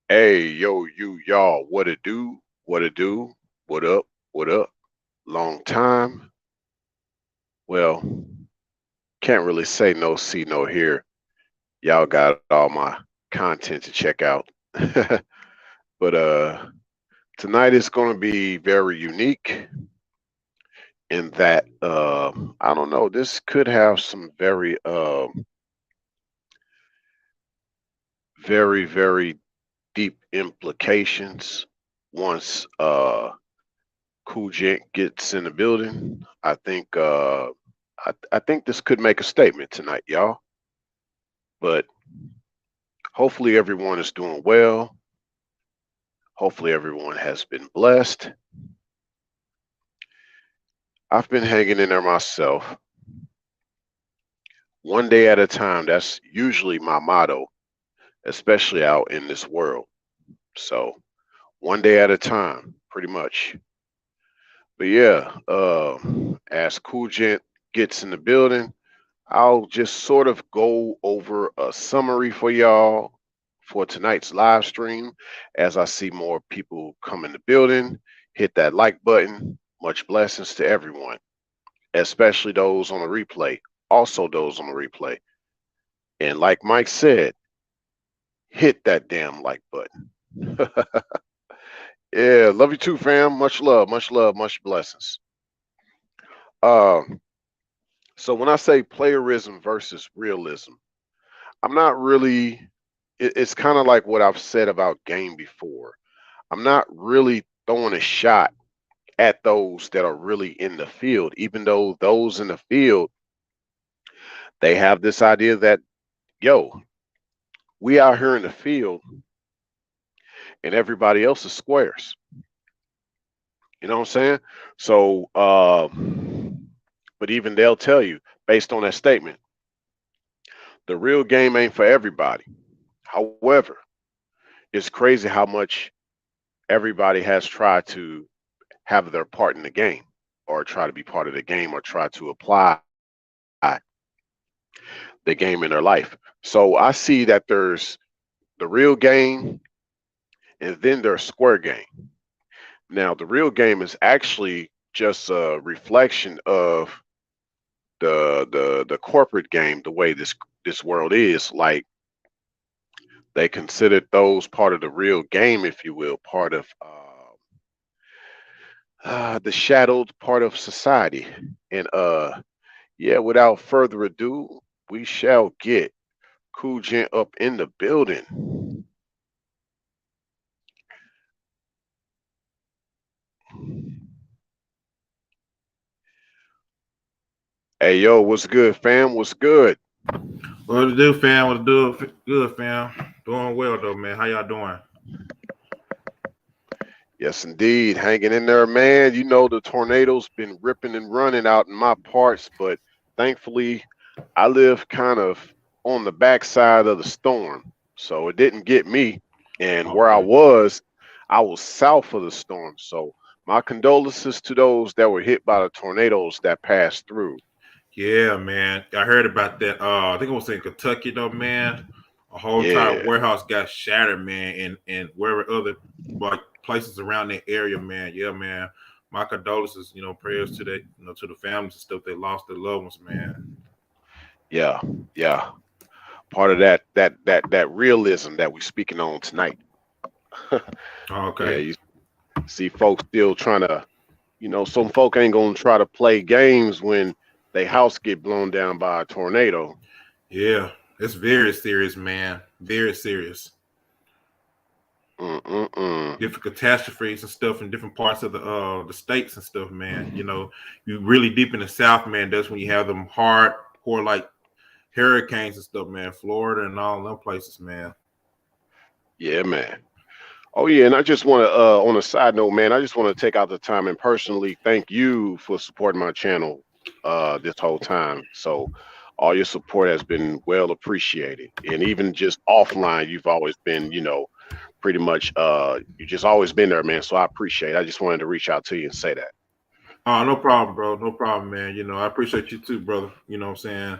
Hey, yo, y'all, what it do? What it do? What up? What up? Long time. Well, can't really say no, see, no, hear. Y'all got all my content to check out. But tonight is going to be very unique in that I don't know, this could have some very deep implications once Cool Gent gets in the building. I think this could make a statement tonight, y'all. But hopefully everyone is doing well. Hopefully everyone has been blessed. I've been hanging in there myself, one day at a time. That's usually my motto, especially out in this world. So one day at a time, pretty much. But yeah, as Cool Gent gets in the building, I'll just sort of go over a summary for y'all for tonight's live stream as I see more people come in the building. Hit that like button. Much blessings to everyone, especially those on the replay. Also, those on the replay. And like Mike said, hit that damn like button. Yeah, love you too, fam. Much love, much blessings. Um, so when I say playerism versus realism, I'm not really it's kind of like what I've said about game before. I'm not really throwing a shot at those that are really in the field, even though those in the field, they have this idea that, yo, we out here in the field and everybody else is squares. You know what I'm saying? So, but even they'll tell you, based on that statement, the real game ain't for everybody. However, it's crazy how much everybody has tried to have their part in the game or try to be part of the game or try to apply the game in their life. So I see that there's the real game and then there's square game. Now, the real game is actually just a reflection of the corporate game, the way this world is. Like they considered those part of the real game, if you will, part of the shadowed part of society. And yeah, without further ado, we shall get Cool Gent up in the building. Hey yo, what's good, fam? What's good? What to do, fam? What to do? Good, fam. Doing well though, man. How y'all doing? Yes, indeed. Hanging in there, man. You know the tornado's been ripping and running out in my parts, but thankfully I live kind of on the backside of the storm. So it didn't get me. And where Okay. I was south of the storm. So my condolences to those that were hit by the tornadoes that passed through. Yeah, man. I heard about that. I think it was in Kentucky though, man. A whole entire Yeah. warehouse got shattered, man, and wherever other like places around that area, man. Yeah, man. My condolences, prayers to that, to the families and stuff that lost their loved ones, man. Yeah. Yeah. Part of that realism that we're speaking on tonight. Yeah, Okay. you see folks still trying to, some folk ain't gonna try to play games when their house get blown down by a tornado. Yeah. It's very serious, man. Very serious. Mm-mm-mm. Different catastrophes and stuff in different parts of the states and stuff, man. You really deep in the South, man. That's when you have them hardcore like hurricanes and stuff, man. Florida and all them places, man. Yeah, man. Oh yeah, and I just want to, on a side note, man, I just want to take out the time and personally thank you for supporting my channel this whole time. So all your support has been well appreciated, and even just offline, you've always been, pretty much, you just always been there, man. So I appreciate it. I just wanted to reach out to you and say that. Oh, no problem, bro. No problem, man. I appreciate you too, brother. You know what I'm saying?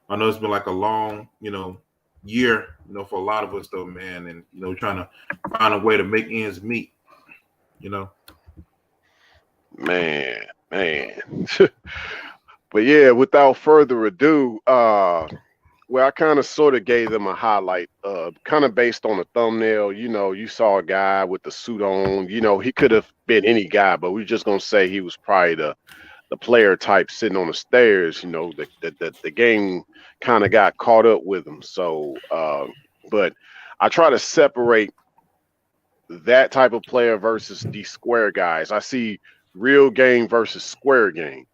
I know it's been like a long, year, for a lot of us though, man, and trying to find a way to make ends meet, you know. Man, man. But yeah, without further ado, well, I kind of sort of gave them a highlight, kind of based on the thumbnail. You saw a guy with the suit on. He could have been any guy, but we're just gonna say he was probably the player type sitting on the stairs. The game kind of got caught up with him. So, but I try to separate that type of player versus the square guys. I see real game versus square game,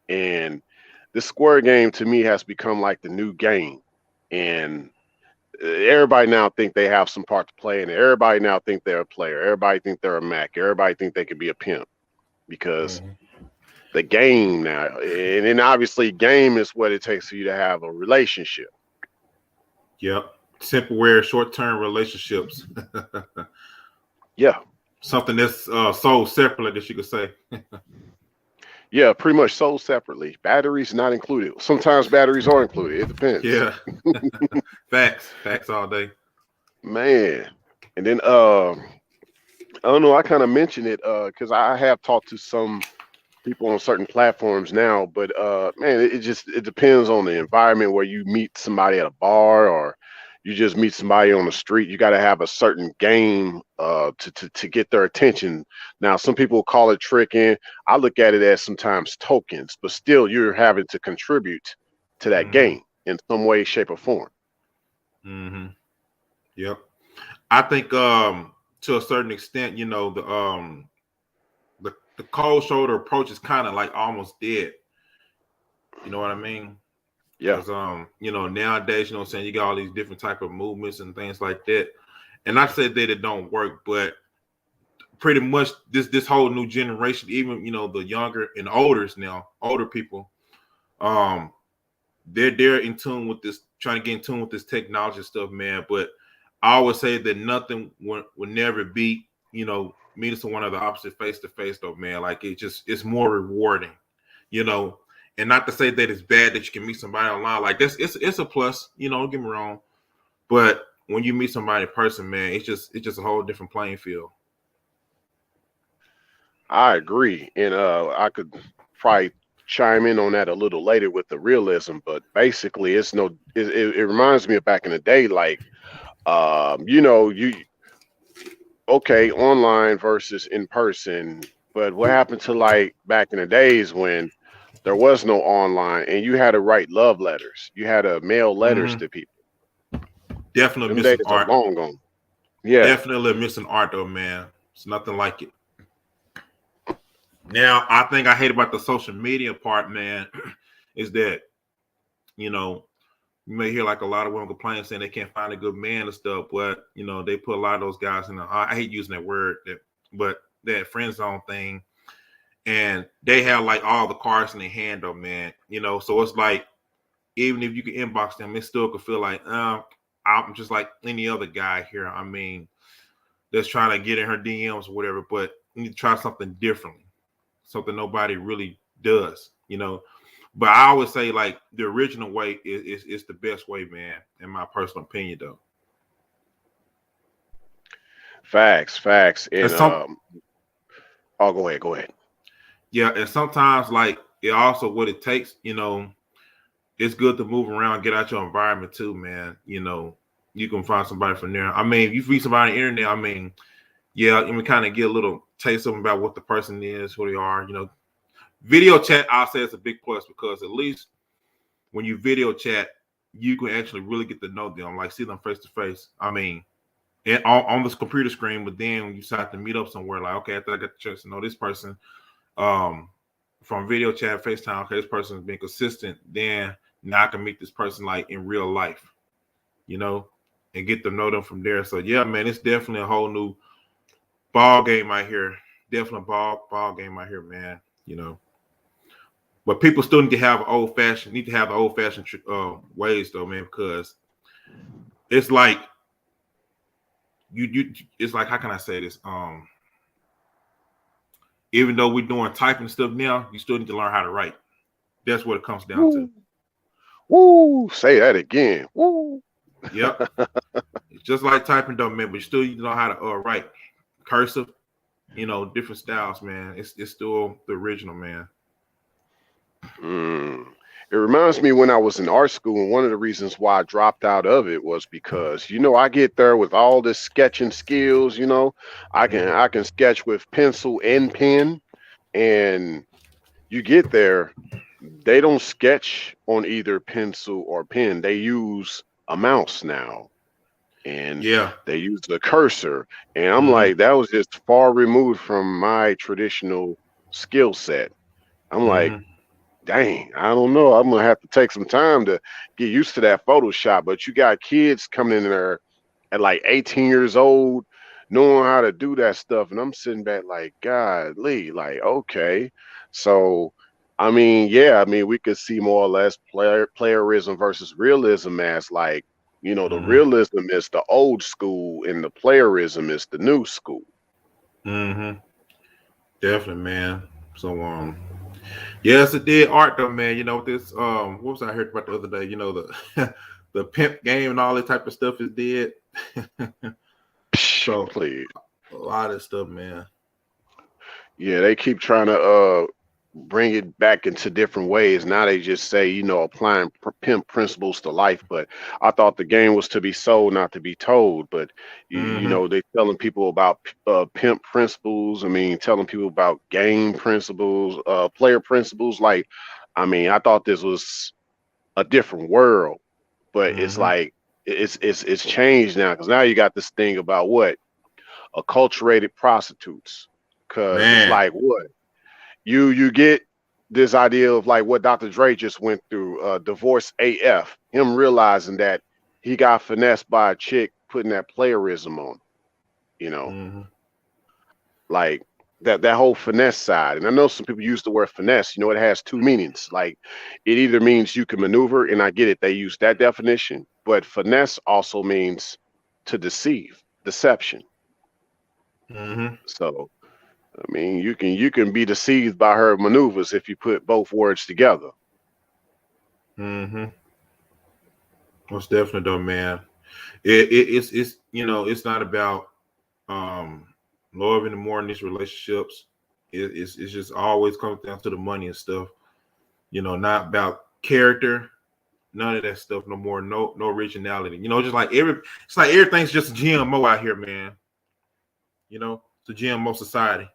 and the square game to me has become like the new game, and everybody now think they have some part to play in it. Everybody now think they're a player. Everybody think they're a Mac. Everybody think they could be a pimp because the game now, and then obviously game is what it takes for you to have a relationship. Yep. Temporary, short-term relationships. Yeah. Something that's sold separately, that you could say. Yeah, pretty much sold separately. Batteries not included. Sometimes batteries are included. It depends. Yeah. Facts all day. Man. And then I don't know, I kind of mentioned it because I have talked to some people on certain platforms now, but man, it depends on the environment where you meet somebody at a bar or you just meet somebody on the street. You got to have a certain game to get their attention. Now, some people call it tricking. I look at it as sometimes tokens, but still you're having to contribute to that game in some way, shape, or form. Yep. I think to a certain extent, the cold shoulder approach is kind of like almost dead. You know what I mean? Yeah. Because nowadays, what I'm saying, you got all these different type of movements and things like that. And I said that it don't work, but pretty much this whole new generation, even the younger and older people, they're in tune with this, trying to get in tune with this technology stuff, man. But I always say that nothing will never beat meeting someone of the opposite face to face, though, man. Like it's more rewarding, and not to say that it's bad that you can meet somebody online. Like it's a plus, don't get me wrong. But when you meet somebody in person, man, it's just a whole different playing field. I agree, and I could probably chime in on that a little later with the realism, but basically, it reminds me of back in the day, like you okay, online versus in person, but what happened to like back in the days when there was no online and you had to write love letters, you had to mail letters to people. Definitely Them missing days art. are long gone. Yeah. Definitely missing art, though, man. It's nothing like it. Now, I think I hate about the social media part, man, is that, you may hear like a lot of women complain saying they can't find a good man and stuff, but, they put a lot of those guys in I hate using that word, but that friend zone thing, and they have like all the cards in their hand, though, man, so it's like, even if you can inbox them, it still could feel like, I'm just like any other guy here. I mean, that's trying to get in her DMs or whatever, but you need to try something differently, something nobody really does, But I always say, like, the original way is the best way, man, in my personal opinion, though. Facts. And oh, go ahead. Yeah, and sometimes, like, it also what it takes, it's good to move around, get out your environment too, man. You can find somebody from there. I mean, if you read somebody on the internet, I mean, yeah, you can kind of get a little taste of them about what the person is, who they are, Video chat, I'll say, it's a big plus, because at least when you video chat, you can actually really get to know them, like see them face to face. I mean, and on this computer screen, but then when you start to meet up somewhere, like, okay, after I got the chance to know this person from video chat, FaceTime, okay, this person's been consistent, then now I can meet this person like in real life, and get to know them from there. So yeah, man, it's definitely a whole new ball game out here. Definitely a ball game out here, man. But people still need to have the old fashioned ways, though, man, because it's like it's like, how can I say this? Even though we're doing typing stuff now, you still need to learn how to write. That's what it comes down to. Woo, say that again. Woo. Yep. It's just like typing though, man, but you still you know how to write cursive, different styles, man. It's still the original, man. Mm. It reminds me when I was in art school, and one of the reasons why I dropped out of it was because, I get there with all this sketching skills, I can sketch with pencil and pen, and you get there, they don't sketch on either pencil or pen. They use a mouse now, and Yeah. they use the cursor. And I'm Mm-hmm. like, that was just far removed from my traditional skill set. I'm like, Mm-hmm. dang, I don't know. I'm gonna have to take some time to get used to that Photoshop. But you got kids coming in there at like 18 years old, knowing how to do that stuff, and I'm sitting back like, golly, like, okay. So, I mean, yeah, I mean, we could see more or less playerism versus realism as like, the Mm-hmm. realism is the old school, and the playerism is the new school. Mm-hmm. Definitely, man. So yes, it did art though, man. This what was I heard about the other day? The the pimp game and all that type of stuff is dead. Psh, So please. a lot of stuff, man. Yeah, they keep trying to bring it back into different ways. Now they just say, applying pimp principles to life. But I thought the game was to be sold, not to be told. But Mm-hmm. they telling people about pimp principles. I mean, telling people about game principles, player principles. Like, I mean, I thought this was a different world, but it's Mm-hmm. like it's changed now because now you got this thing about what acculturated prostitutes. Because it's Man. like what you get this idea of like what Dr. Dre just went through, divorce AF, him realizing that he got finessed by a chick putting that playerism on, you know, Mm-hmm. like that whole finesse side. And I know some people use the word finesse, it has two meanings. Like it either means you can maneuver, and I get it, they use that definition, but finesse also means to deceive, deception. Mm-hmm. So I mean, you can be deceived by her maneuvers if you put both words together. Mm-hmm. Most definitely though, man. It's it's not about um love anymore in these relationships. It's just always comes down to the money and stuff. Not about character, none of that stuff no more. No originality. Just like it's like everything's just a GMO out here, man. It's a GMO society.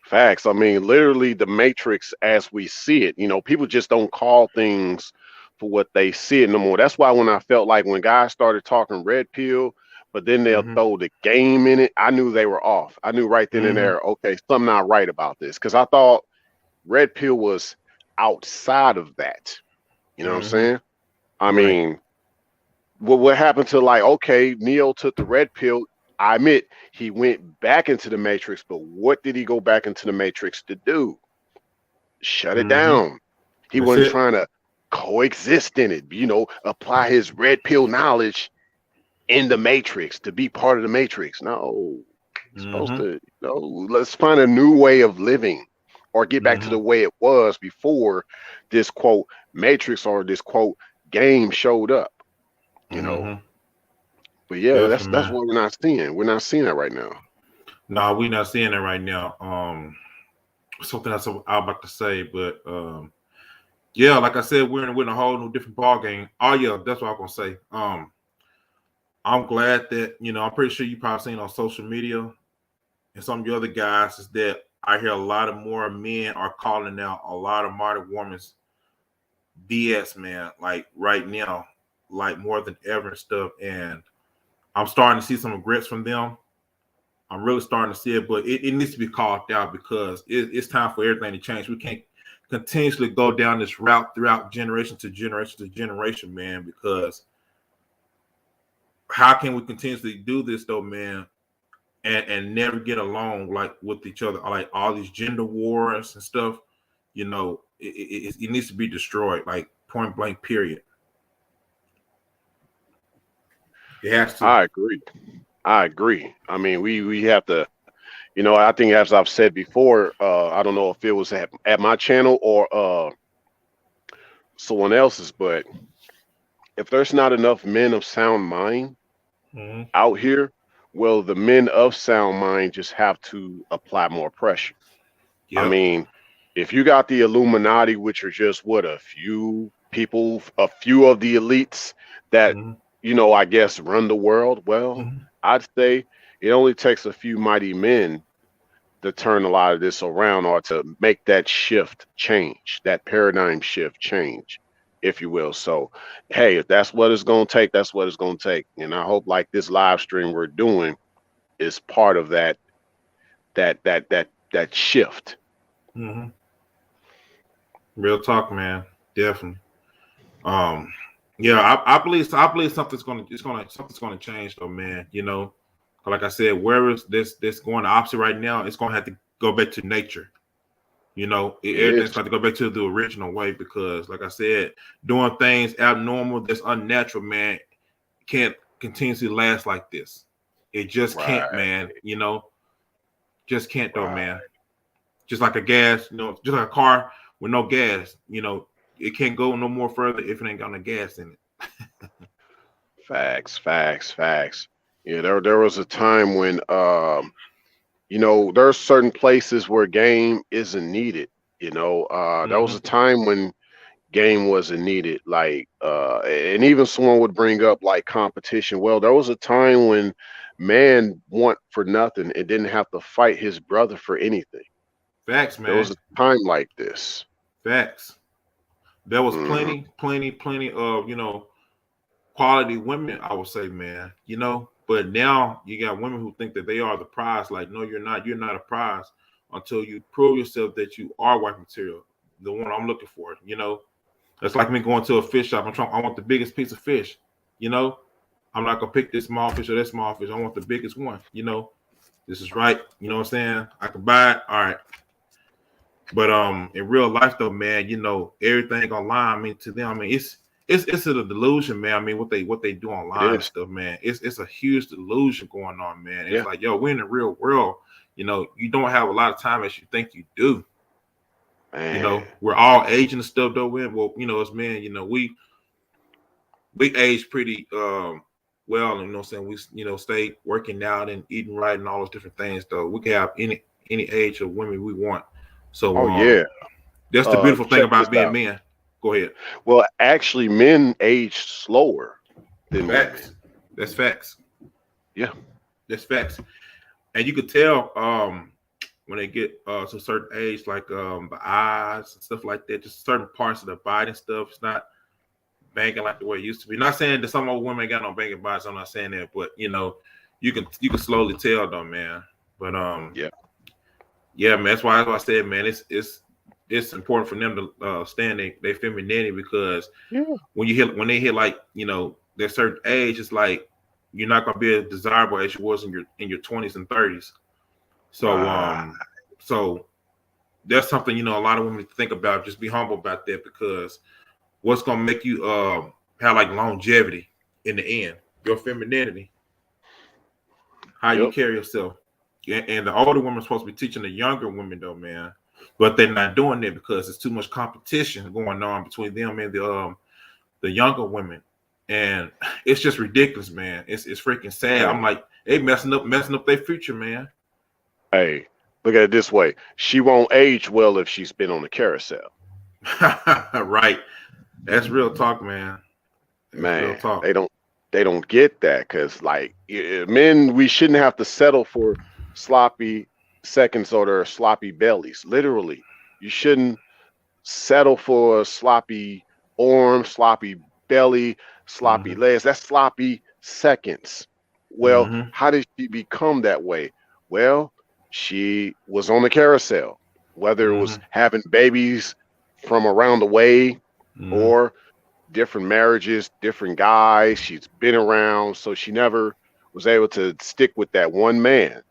Facts. I mean, literally the matrix as we see it. People just don't call things for what they see it no more. That's why when I felt like when guys started talking red pill, but then they'll Mm-hmm. throw the game in it, I knew they were off. I knew right then and Mm-hmm. there, okay, something not right about this. Because I thought red pill was outside of that. You know what I'm Mm-hmm. saying? I Right. mean, what happened to like, okay, Neo took the red pill. I admit he went back into the matrix, but what did he go back into the matrix to do? Shut it Mm-hmm. down. He That's wasn't it. trying to coexist in it, apply his red pill knowledge in the matrix to be part of the matrix. No, he's supposed Mm-hmm. to, let's find a new way of living or get back to Mm-hmm. the way it was before this quote matrix or this quote game showed up, you know. Mm-hmm. But yeah, that's Definitely, that's man. what we're not seeing. We're not seeing that right now. No, we're not seeing that right now. Something else I'm about to say, but yeah, like I said, we're in a whole new different ball game. Oh yeah, that's what I'm gonna say. I'm glad that I'm pretty sure you probably seen on social media and some of the other guys is that I hear a lot of more men are calling out a lot of modern women's BS, man. Like right now, like more than ever and stuff. And I'm starting to see some regrets from them. I'm really starting to see it, but it needs to be called out because it's time for everything to change. We can't continuously go down this route throughout generation to generation to generation, man, because how can we continuously do this though, man, and never get along like with each other, like all these gender wars and stuff, it needs to be destroyed, like point blank, period. It has to. I agree. I agree. I mean, we have to, I think as I've said before, I don't know if it was at my channel or someone else's, but if there's not enough men of sound mind Mm-hmm. out here, well, the men of sound mind just have to apply more pressure. I Yep. mean, if you got the Illuminati, which are just what, a few people, a few of the elites that, Mm-hmm. I guess run the world, well, Mm-hmm. I'd say it only takes a few mighty men to turn a lot of this around, or to make that shift change, that paradigm shift change, if you will. So, hey, if that's what it's going to take, that's what it's going to take. And I hope like this live stream we're doing is part of that shift. Mm-hmm. Real talk, man. Definitely. Um, yeah, I believe something's gonna change though, man. Like I said, wherever this going the opposite right now, it's gonna have to go back to nature. It Everything's is. got to go back to the original way because, like I said, doing things abnormal that's unnatural, man, can't continuously last like this. It just can't, Right, man. Just can't though, right. man. Just like a gas, just like a car with no gas, it can't go no more further if it ain't got no gas in it. Facts, facts, facts. Yeah, there was a time when there are certain places where game isn't needed. There was Mm-hmm. a time when game wasn't needed. Like and even someone would bring up like competition. Well, there was a time when man want for nothing and didn't have to fight his brother for anything. Facts, There was man. a time like this. Facts. There was Hmm. plenty of quality women, I would say, man. But now you got women who think that they are the prize. Like, no, you're not. You're not a prize until you prove yourself that you are wife material, the one I'm looking for. It's like me going to a fish shop. I want the biggest piece of fish. You know, I'm not gonna pick this small fish or that small fish. I want the biggest one. This is right. You know what I'm saying? I can buy it. All right. But in real life though, man, everything online. I mean, to them, I mean, it's a delusion, man. I mean, what they do It online and is. stuff, man. It's a huge delusion going on, man. It's Yeah, like, yo, we're in the real world. You don't have a lot of time as you think you do. man. We're all aging and stuff though. Well, as men, we age pretty well, and what I'm saying, we stay working out and eating right and all those different things though. We can have any age of women we want. So Oh yeah. that's the beautiful thing Check this about being out. men. Go ahead. Well, actually, men age slower than women. Facts. That's facts. Yeah. That's facts. And you could tell when they get to a certain age, like the eyes and stuff like that, just certain parts of the body and stuff. It's not banging like the way it used to be. Not saying that some old women ain't got no banging bodies. I'm not saying that, but you can slowly tell though, man. But Yeah. yeah, man. That's why I said, man, it's important for them to stand their femininity because Yeah. when they hit like their certain age, it's like you're not gonna be as desirable as you was in your 20s and 30s. So Right. so that's something a lot of women think about. Just be humble about that because what's gonna make you have like longevity in the end, your femininity, how you Yep. carry yourself. And the older women are supposed to be teaching the younger women though, man. But they're not doing that because there's too much competition going on between them and the younger women. And it's just ridiculous, man. It's freaking sad. Hey, I'm like, they messing up their future, man. hey, look at it this way. She won't age well if she's been on the carousel. Right. That's real talk, man. That's real Man, talk. they don't get that because like men, we shouldn't have to settle for sloppy seconds or their sloppy bellies. Literally, you shouldn't settle for a sloppy arm, sloppy belly, sloppy Mm-hmm. legs. That's sloppy seconds. Well, Mm-hmm. how did she become that way? Well, she was on the carousel, whether it was Mm-hmm. having babies from around the way Mm-hmm. or different marriages, different guys. She's been around, so she never was able to stick with that one man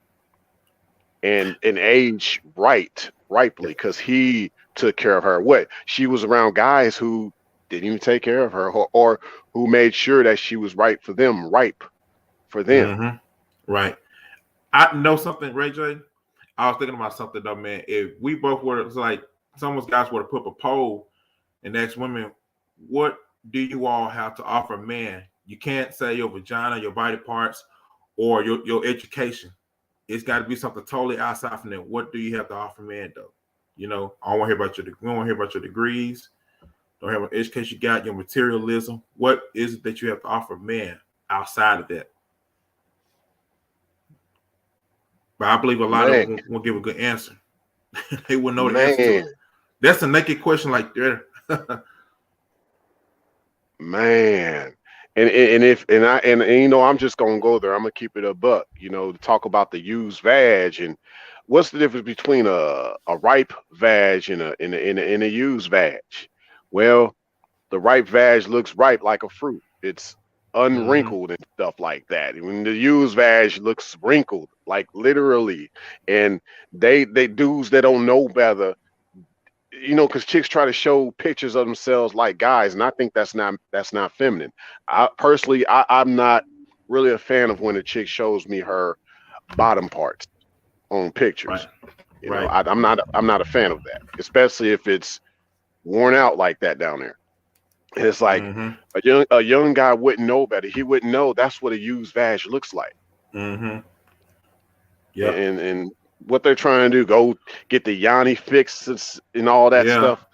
and age ripely because he took care of her. What, she was around guys who didn't even take care of her, or who made sure that she was ripe for them. Mm-hmm. Right. I know something, Ray J. I was thinking about something though, man. If we both were, it's like some of us guys were to put up a poll and ask women, what do you all have to offer man? You can't say your vagina, your body parts, or your education. It's got to be something totally outside from that. What do you have to offer man, though? You know, I don't want to hear about your. We don't want to hear about your degrees. Don't have what education you got, your materialism. What is it that you have to offer man outside of that? But I believe a lot of Man, them won't give a good answer. They will know the answer to man, it. That's a naked question, like there. man. And you know, I'm just gonna go there. I'm gonna keep it a buck, you know, to talk about the used vag and what's the difference between a ripe vag and a used vag? Well, the ripe vag looks ripe like a fruit. It's Mm-hmm. unwrinkled and stuff like that. When the used vag looks wrinkled, like literally. And they dudes that don't know better, you know, because chicks try to show pictures of themselves like guys, and I think that's not feminine. I personally, I'm not really a fan of when a chick shows me her bottom parts on Right. pictures. You know, Right. I'm not a fan of that, especially if it's worn out like that down there. And it's like Mm-hmm. a young guy wouldn't know better. He wouldn't know that's what a used vag looks like. Mm-hmm. Yep. And what they're trying to do, go get the Yanni fixes and all that Yeah. stuff.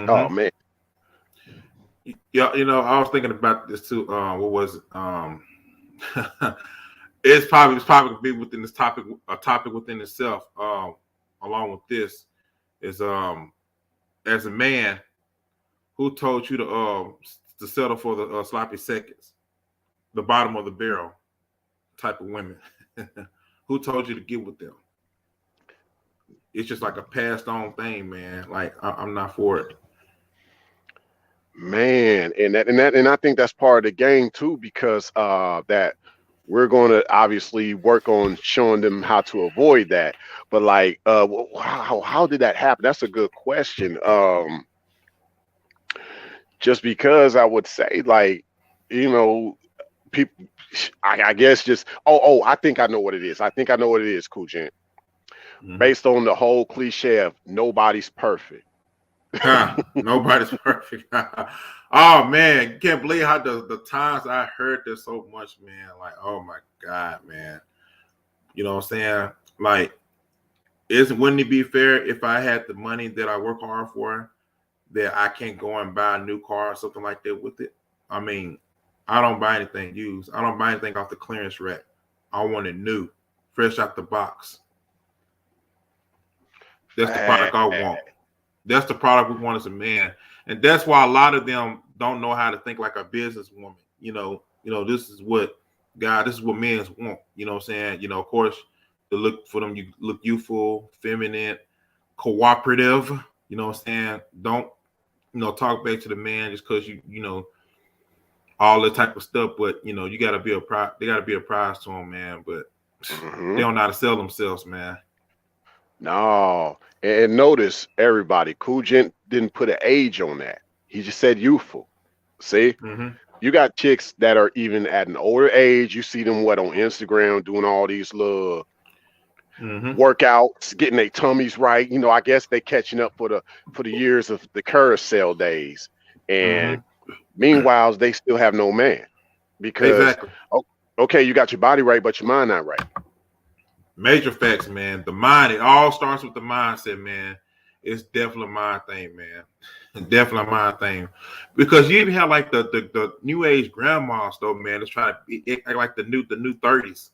Oh Mm-hmm. man, Yeah. You know, I was thinking about this too. What was it? It's probably gonna be within this topic, a topic within itself. Along with this is as a man, who told you to settle for the sloppy seconds, the bottom of the barrel type of women? Who told you to get with them? It's just like a passed on thing, man. Like I'm not for it. man, and I think that's part of the game too, because that we're going to obviously work on showing them how to avoid that. But like, how did that happen? That's a good question. Just because I would say like, you know, people, I guess just I think I know what it is. I think I know what it is, Cool Gent. Mm-hmm. Based on the whole cliche of nobody's perfect. Huh, nobody's perfect. Oh man, you can't believe how the times I heard this so much, man. Like, oh my god, man. You know what I'm saying? Like, wouldn't it be fair if I had the money that I work hard for, that I can't go and buy a new car or something like that with it? I mean, I don't buy anything used. I don't buy anything off the clearance rack. I want it new, fresh out the box. That's the product I want. That's the product we want as a man, and that's why a lot of them don't know how to think like a businesswoman. This is what this is what men want. You know what I'm saying? You know, of course, to look for them, you look youthful, feminine, cooperative. You know what I'm saying? Don't talk back to the man just because all the type of stuff. But you got to be a prize. They got to be a prize to them, man. But they Hmm. don't know how to sell themselves, man. No, and notice everybody, Kugent didn't put an age on that. He just said youthful. See, Mm-hmm. you got chicks that are even at an older age. You see them on Instagram doing all these little Mm-hmm. workouts, getting their tummies right. You know, I guess they catching up for the years of the carousel days. And Mm-hmm. meanwhile, they still have no man because Exactly. oh, okay, you got your body right, but your mind not right. Major facts, man. The mind, it all starts with the mindset, man. It's definitely a mind thing, man. Definitely a mind thing. Because you even have like the new age grandmas though, man, that's trying to act like the new 30s.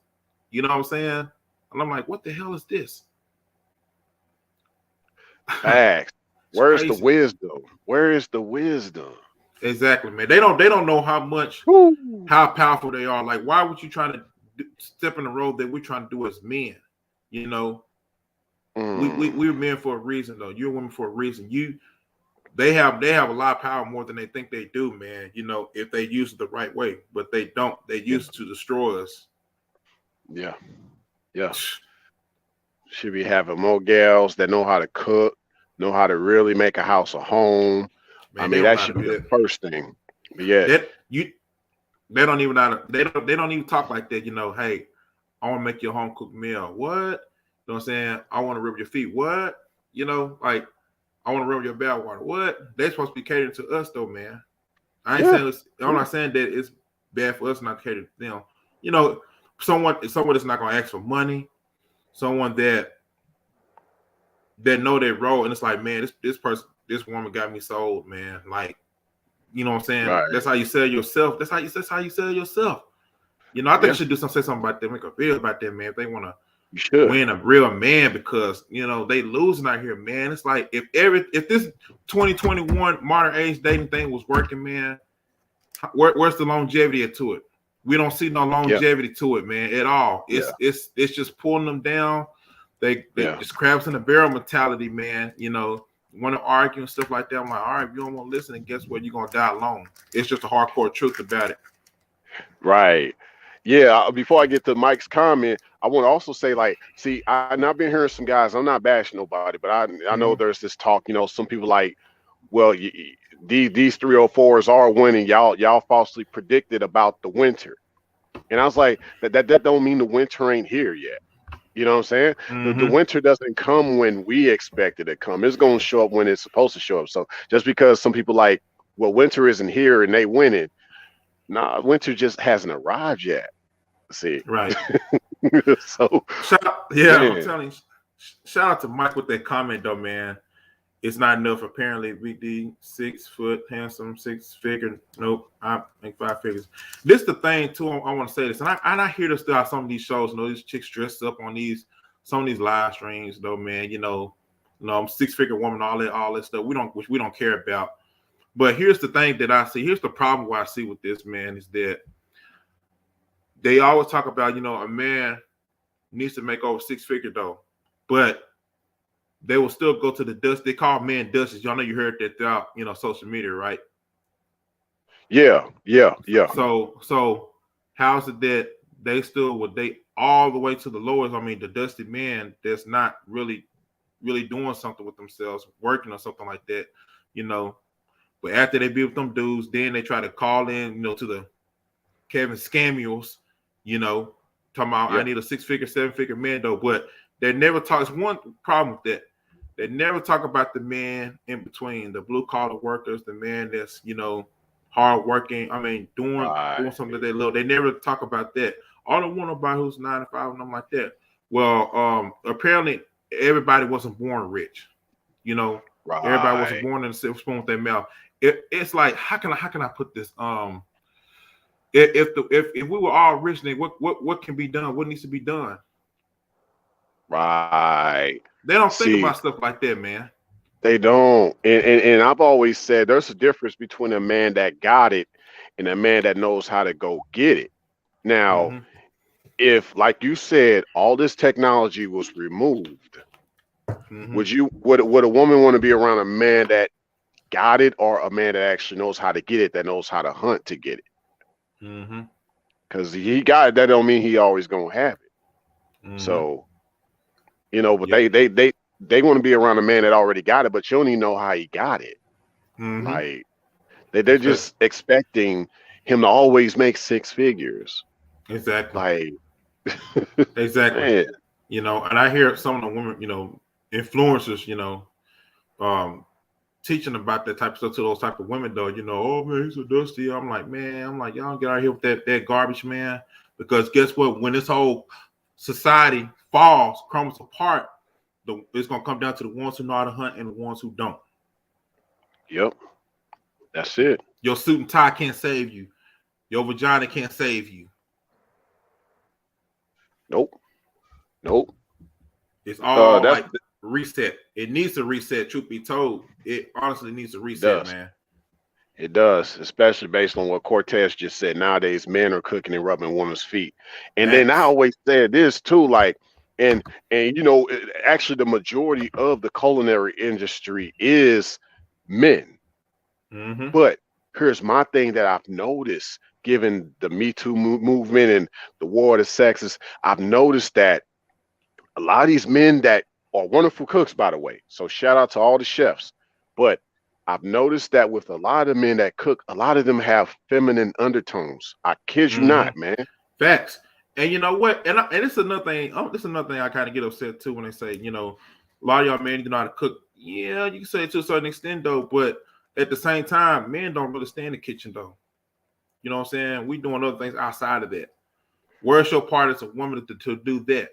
You know what I'm saying? And I'm like, what the hell is this? Facts. It's Where's the crazy. wisdom? Where is the wisdom? Exactly, man. They don't know Woo. how powerful they are. Like, why would you try to step in the road that we're trying to do as men? You know, Mm. we're men for a reason, though. You're women for a reason. They have a lot of power more than they think they do, man. If they use it the right way, but they don't. They Yeah, use it to destroy us. yeah, yeah. Should be having more gals that know how to cook, know how to really make a house a home. I Man, they mean, don't know that how to should be do the that. first thing. But yet, That you they don't even know how to, they don't even talk like that. Hey, I want to make you a home cooked meal. What? You know what I'm saying? I want to rub your feet. What? Like I want to rub your bath water. What? They're supposed to be catering to us though, man. I ain't Yeah. saying I'm not saying that it's bad for us not to cater to them. You know, someone that's not gonna ask for money, someone that know their role, and it's like, man, this woman got me sold, man. Like, you know what I'm saying? Right. That's how you sell yourself. That's how you sell yourself. You know, I think Yeah. you should say something about that, make a video about that, man. If they want to You should. win a real man, because you know they losing out here, man. It's like if this 2021 modern age dating thing was working, man, where's the longevity to it? We don't see no Yeah. longevity to it, man, at all. Yeah. It's just pulling them down. They Yeah. just crabs in the barrel mentality, man. You know, want to argue and stuff like that. I'm like, all right, if you don't want to listen, and guess what? You're gonna die alone. It's just a hardcore truth about it. Right. Yeah. Before I get to Mike's comment, I want to also say, like, see, I've been hearing some guys. I'm not bashing nobody, but I know Mm-hmm. there's this talk. You know, some people like, well, these 304s are winning. Y'all falsely predicted about the winter, and I was like, that don't mean the winter ain't here yet. You know what I'm saying? The Mm-hmm. winter doesn't come when we expect it to come. It's going to show up when it's supposed to show up. So just because some people like, well, winter isn't here and they winning, nah, winter just hasn't arrived yet. See, Right. so I'm man, telling you, shout out to Mike with that comment though, man. It's not enough. Apparently, VD 6 foot, handsome, 6 figure. Nope, I think 5 figures. This the thing too. I want to say this, and I hear this throughout some of these shows. You know, these chicks dressed up on some of these live streams, though, man. You know, 6-figure woman, all that stuff. Which we don't care about. But here's the thing that I see. Here's the problem where I see with this, man, is that they always talk about, a man needs to make over 6-figure though, but they will still go to the dust. They call men dusties. Y'all know you heard that throughout, social media, right? yeah. So how's it that they still would date all the way to the lowest? I mean, the dusty man that's not really doing something with themselves, working or something like that, But after they be with them dudes, then they try to call in, to the Kevin Scamuels, talking about I need a 6-figure, 7-figure man though. But they never talk. It's one problem with that. They never talk about the man in between, the blue collar workers, the man that's hard working. I mean, doing something that they love. They never talk about that. All they want about who's 9 to 5 and them like that. Well, apparently everybody wasn't born rich. Right. Everybody wasn't born in a silver spoon with their mouth. It's like how can I put this? If we were all rich, then what can be done? What needs to be done? Right. They don't think about stuff like that, man. They don't. And I've always said there's a difference between a man that got it and a man that knows how to go get it. Now, if, like you said, all this technology was removed, would a woman want to be around a man that got it, or a man that actually knows how to get it, that knows how to hunt to get it? Because he got it, that don't mean he always gonna have it. So, but they want to be around a man that already got it, but you don't even know how he got it. Like they're just expecting him to always make 6 figures. Exactly. Like exactly. Man. And I hear some of the women, influencers, teaching about that type of stuff to those type of women though. Oh man, he's so dusty. I'm like, y'all don't get out here with that garbage, man. Because guess what? When this whole society falls, crumbles apart, it's gonna come down to the ones who know how to hunt and the ones who don't. Yep. That's it. Your suit and tie can't save you. Your vagina can't save you. Nope. It's all like reset. It needs to reset. Truth be told, it honestly needs to reset, man. It does, especially based on what Cortez just said. Nowadays, men are cooking and rubbing women's feet. And then I always said this too, like, and actually the majority of the culinary industry is men. But here's my thing that I've noticed, given the Me Too movement and the war of the sexes, I've noticed that a lot of these men that are wonderful cooks, by the way, so shout out to all the chefs, but I've noticed that with a lot of men that cook, a lot of them have feminine undertones. I kid you not, man. Facts. And you know what? And it's another thing. This is another thing I kind of get upset too when they say, a lot of y'all men, you know how to cook. Yeah, you can say it to a certain extent though, but at the same time, men don't really stay in the kitchen though. You know what I'm saying? We doing other things outside of that. Where's your part as a woman to do that?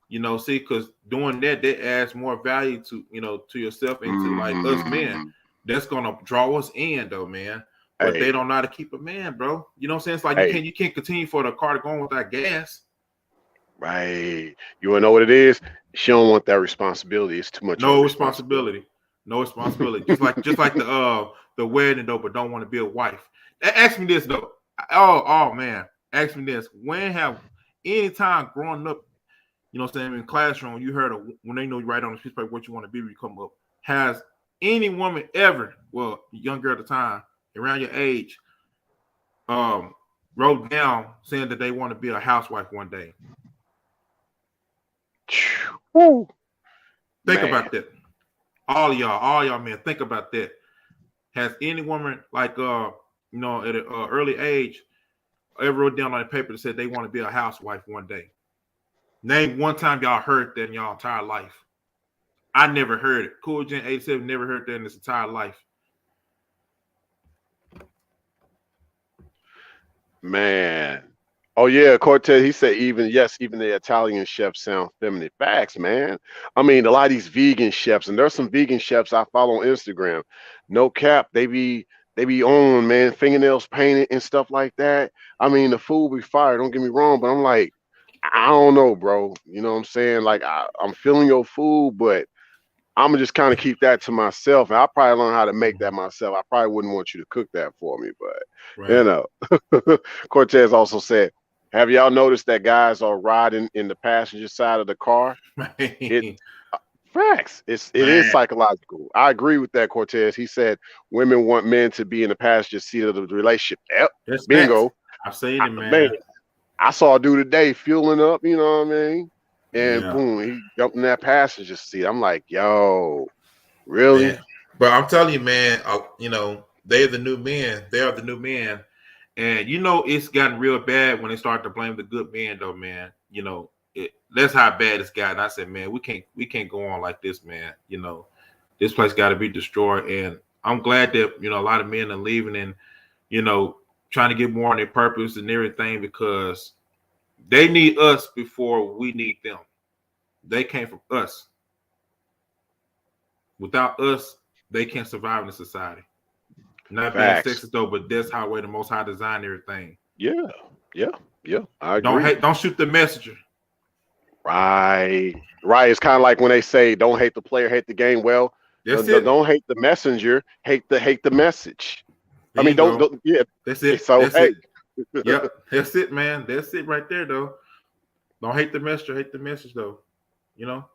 You know, see, because doing that adds more value to, you know, to yourself and to like us men. That's gonna draw us in though, man. But they don't know how to keep a man, bro. You know what I'm saying? It's like you can't continue for the car to go on without gas. Right. You wanna know what it is? She don't want that responsibility. It's too much. No responsibility. No responsibility. just like the wedding though, but don't want to be a wife. Ask me this though. Oh man. Ask me this. Any time growing up, you know what I'm saying, in classroom, you heard of when they know you write on a piece of paper what you want to be when you come up. Has any woman ever, well, young girl at the time, around your age, wrote down saying that they want to be a housewife one day? Woo. Think about that. All y'all men, think about that. Has any woman like you know, at an early age ever wrote down on a paper that said they want to be a housewife one day? Name one time y'all heard that in y'all entire life. I never heard it. Cool Gen 87 never heard that in his entire life. Man. Oh yeah, Cortez, he said even the Italian chefs sound feminine. Facts, man. I mean, a lot of these vegan chefs, and there's some vegan chefs I follow on Instagram. No cap, they be on, man, fingernails painted and stuff like that. I mean, the food be fire, don't get me wrong, but I'm like, I don't know, bro. You know what I'm saying? Like I'm feeling your food, but I'm gonna just kind of keep that to myself, and I'll probably learn how to make that myself. I probably wouldn't want you to cook that for me, but you know. Cortez also said, have y'all noticed that guys are riding in the passenger side of the car? Facts. It is psychological. I agree with that, Cortez. He said women want men to be in the passenger seat of the relationship. Yep. That's bingo. Facts. I've seen it, man. I saw a dude today fueling up, you know what I mean? And boom, he jumped in that passenger seat. I'm like, yo, really? Man. But I'm telling you, man, you know, they're the new men. They are the new men. And you know, it's gotten real bad when they start to blame the good men, though, man. You know, that's how bad it's gotten. I said, man, we can't go on like this, man. You know, this place got to be destroyed. And I'm glad that, you know, a lot of men are leaving and, you know, trying to get more on their purpose and everything, because they need us before we need them. They came from us. Without us, they can't survive in the society. Not being sexist though, but that's how way the Most High designed everything. Yeah. I agree. Don't shoot the messenger. Right. It's kind of like when they say, "Don't hate the player, hate the game." Well, don't hate the messenger, hate the message. I mean, don't. Yeah, that's it. So that's it. Yep, that's it, man. That's it right there, though. Don't hate the messenger, hate the message, though. You know.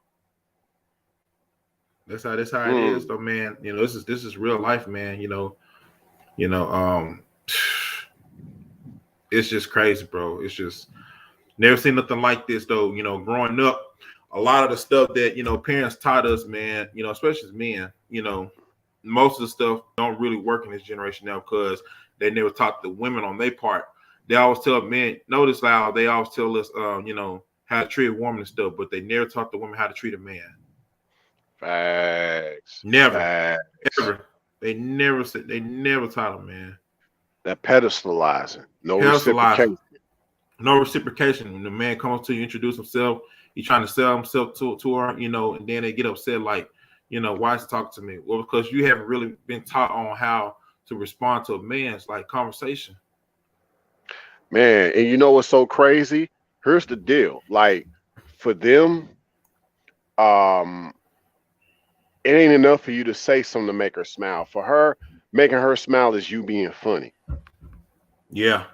That's how it is, though, man. You know, this is real life, man. You know, it's just crazy, bro. It's just never seen nothing like this, though. You know, growing up, a lot of the stuff that, you know, parents taught us, man, you know, especially as men, you know, most of the stuff don't really work in this generation now because they never taught the women on their part. They always tell men, notice how they always tell us, you know, how to treat a woman and stuff, but they never taught the woman how to treat a man. Facts. Never. Facts. Ever. They never taught them, man. That pedestalizing. No reciprocation. No reciprocation. When the man comes to you, introduce himself, he's trying to sell himself to her, you know, and then they get upset like, you know, why is he talking to me? Well, because you haven't really been taught on how to respond to a man's like conversation. Man, and you know what's so crazy? Here's the deal. Like for them, it ain't enough for you to say something to make her smile. For her, making her smile is you being funny. Yeah.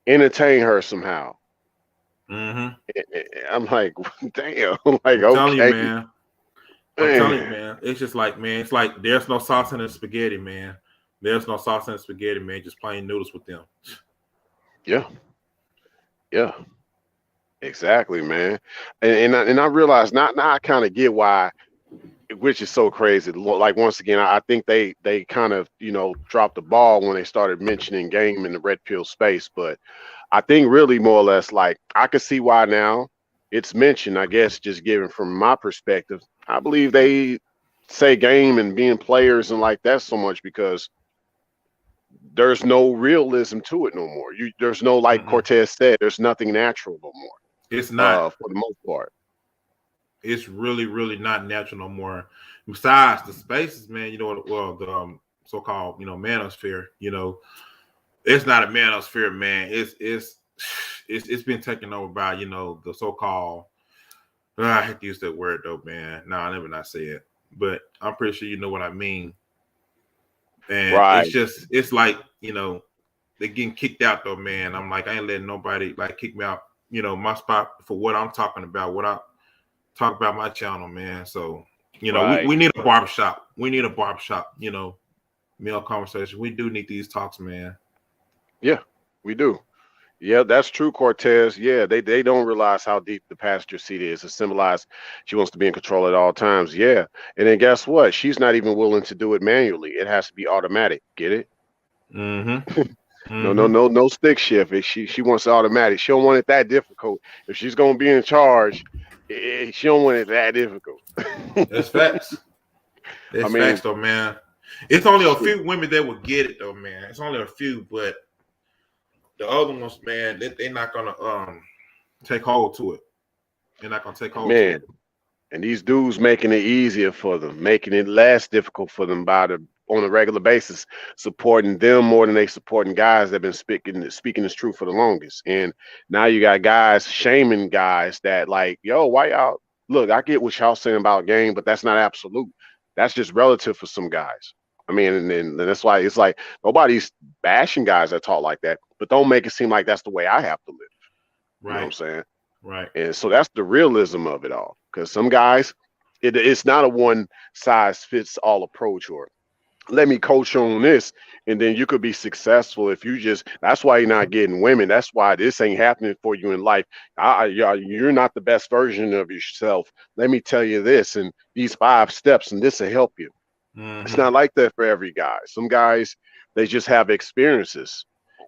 Entertain her somehow. Mm-hmm. I'm like, damn. Like, I'm telling you, man. I'm telling you, man. It's just like, man, it's like there's no sauce in the spaghetti, man. There's no sauce in the spaghetti, man. Just plain noodles with them. Yeah. Exactly, man. And I realize now I kind of get why, which is so crazy. Like once again, I think they kind of, you know, dropped the ball when they started mentioning game in the red pill space. But I think really more or less like I could see why now it's mentioned. I guess just given from my perspective, I believe they say game and being players and like that so much because there's no realism to it no more. There's no, like Cortez said, there's nothing natural no more. It's not, for the most part. It's really, really not natural no more. Besides the spaces, man, you know, well, the so-called, you know, manosphere, you know, it's not a manosphere, man. It's been taken over by, you know, the so-called. I hate to use that word though, man. No, I never not say it, but I'm pretty sure you know what I mean. And Right. it's like, you know, they're getting kicked out though, man. I'm like, I ain't letting nobody like kick me out, you know, my spot for what I'm talking about, what I talk about my channel, man. So, you know, Right. we need a barbershop. We need a barbershop, you know, male conversation. We do need these talks, man. Yeah, we do. Yeah, that's true, Cortez. Yeah, they don't realize how deep the passenger seat is. It symbolizes she wants to be in control at all times. Yeah. And then guess what? She's not even willing to do it manually. It has to be automatic. Get it? No stick shift. She wants automatic. She don't want it that difficult. If she's gonna be in charge, she don't want it that difficult. That's facts. That's facts though, man. It's only a few women that will get it though, man. It's only a few, but the other ones, man, they're not gonna take hold to it. They're not gonna take hold to it. And these dudes making it easier for them, making it less difficult for them on a regular basis, supporting them more than they supporting guys that have been speaking this truth for the longest. And now you got guys shaming guys that like, yo, why y'all look, I get what y'all saying about game, but that's not absolute. That's just relative for some guys. I mean, and that's why it's like nobody's bashing guys that talk like that, but don't make it seem like that's the way I have to live. Right. You know what I'm saying? Right. And so that's the realism of it all. Because some guys, it's not a one size fits all approach or let me coach you on this and then you could be successful if you just that's why you're not getting women. That's why this ain't happening for you in life. You're not the best version of yourself. Let me tell you this and these 5 steps and this will help you. It's not like that for every guy. Some guys, they just have experiences.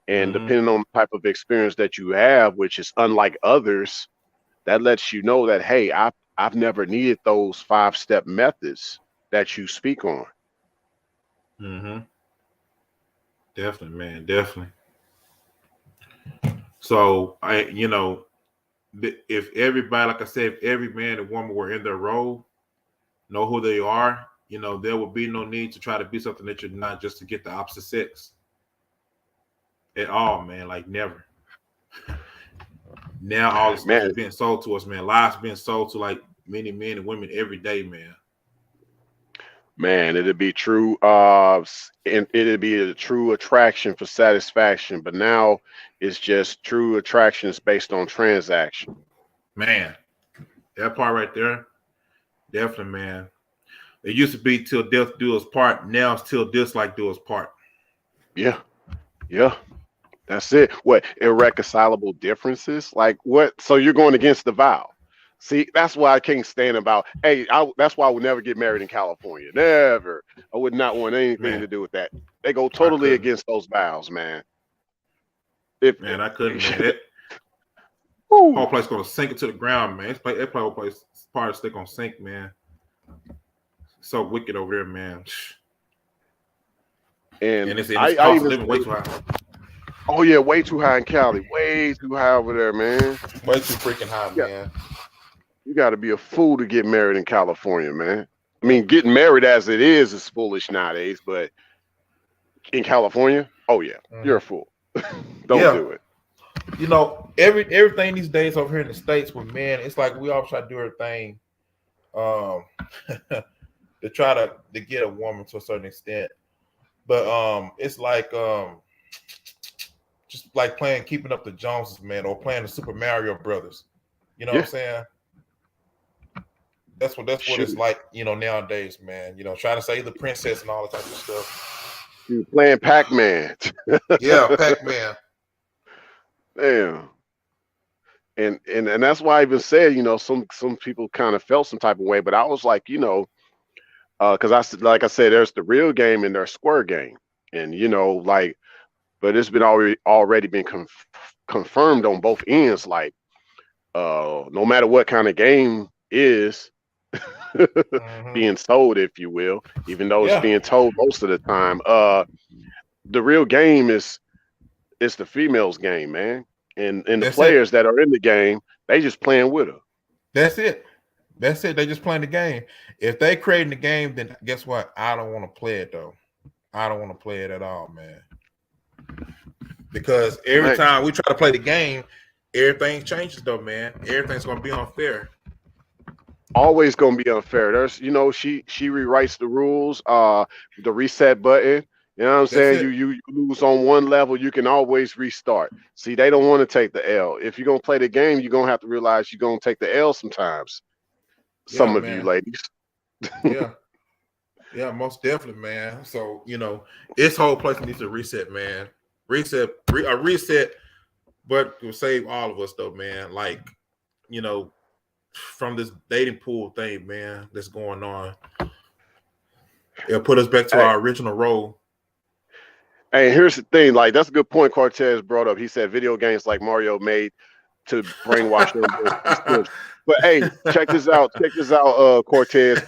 And depending on the type of experience that you have, which is unlike others, that lets you know that, hey, I've never needed those 5-step methods that you speak on. Definitely, man. Definitely. So you know, if everybody, like I said, if every man and woman were in their role, know who they are, you know, there would be no need to try to be something that you're not just to get the opposite sex. At all, man. Like never. Now all this stuff is being sold to us, man. Lies being sold to like many men and women every day, man. Man, it'd be true, and it'd be a true attraction for satisfaction. But now it's just true attraction is based on transaction. Man, that part right there, definitely, man. It used to be till death do us part. Now it's till dislike do us part. Yeah, yeah. That's it. What irreconcilable differences? Like what? So you're going against the vow. See, that's why I can't stand about. Hey, that's why I would never get married in California. Never. I would not want anything to do with that. They go totally against those vows, man. Man, I couldn't. Man. Whole place gonna sink into the ground, man. That whole place part of stick gonna sink, man. So wicked over there, man. And it's cost of living way too high. Oh yeah, way too high in Cali. Way too high over there, man. Way too freaking high, man. You got to be a fool to get married in California, man. I mean, getting married as it is foolish nowadays, but in California, oh yeah, you're a fool. Don't do it. You know, everything these days over here in the States with men, it's like we all try to do everything to try to get a woman to a certain extent. But it's like just like playing Keeping Up the Joneses, man, or playing the Super Mario Brothers. You know what I'm saying? That's what it's like, you know, nowadays, man. You know, trying to save the princess and all that type of stuff. You're playing Pac-Man. Yeah, Pac-Man. Damn. And that's why I even said, you know, some people kind of felt some type of way, but I was like, you know, because like I said, there's the real game and there's square game, and you know, like, but it's been already been confirmed on both ends, like, no matter what kind of game is, being sold, if you will, even though it's Yeah, being told most of the time. The real game is the females' game, man. And the that's it. players that are in the game, they just playing with her. That's it. That's it. They just playing the game. If they creating the game, then guess what? I don't want to play it though. I don't want to play it at all, man. Because every Man, time we try to play the game, everything changes though, man. Everything's gonna be unfair. always gonna be unfair. There's, she rewrites the rules, the reset button. You know what I'm That's saying? it. You lose on one level, you can always restart. See, they don't want to take the L. If you're gonna play the game, you're gonna have to realize you're gonna take the L sometimes. Yeah, Some of you man. ladies. Yeah. Yeah, most definitely, man. So, this whole place needs to reset, man. A reset, but will save all of us though, man. Like, from this dating pool thing, man, that's going on. It'll put us back to Hey, our original role. hey, here's the thing. Like, that's a good point Cortez brought up. He said video games like Mario made to brainwash young boys to be Sims. But hey, check this out. Check this out, Cortez.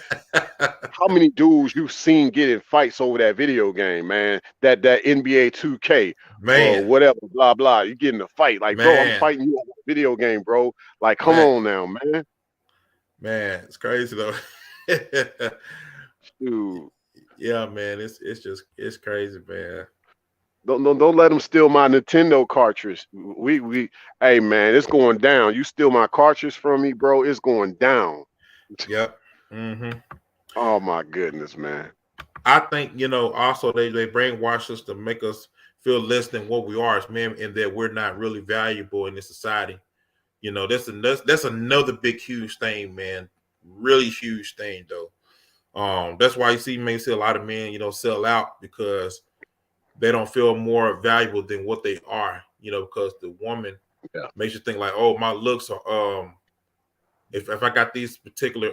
How many dudes you've seen get in fights over that video game, man? That NBA 2K or Man, whatever, blah blah. You get in a fight, like, bro, I'm man, fighting you over a video game, bro. Like, come man, on now, man. man, it's crazy though. Dude, Yeah, man, it's crazy, man. don't let them steal my Nintendo cartridge. Hey man, it's going down. You steal my cartridge from me, bro. It's going down. Yep. Mm-hmm. Oh my goodness, man. I think also they brainwash us to make us feel less than what we are as men, and that we're not really valuable in this society. That's another big huge thing, man. Really huge thing though. That's why you may see a lot of men, sell out because they don't feel more valuable than what they are. Because the woman Yeah. makes you think like, oh, my looks are if I got these particular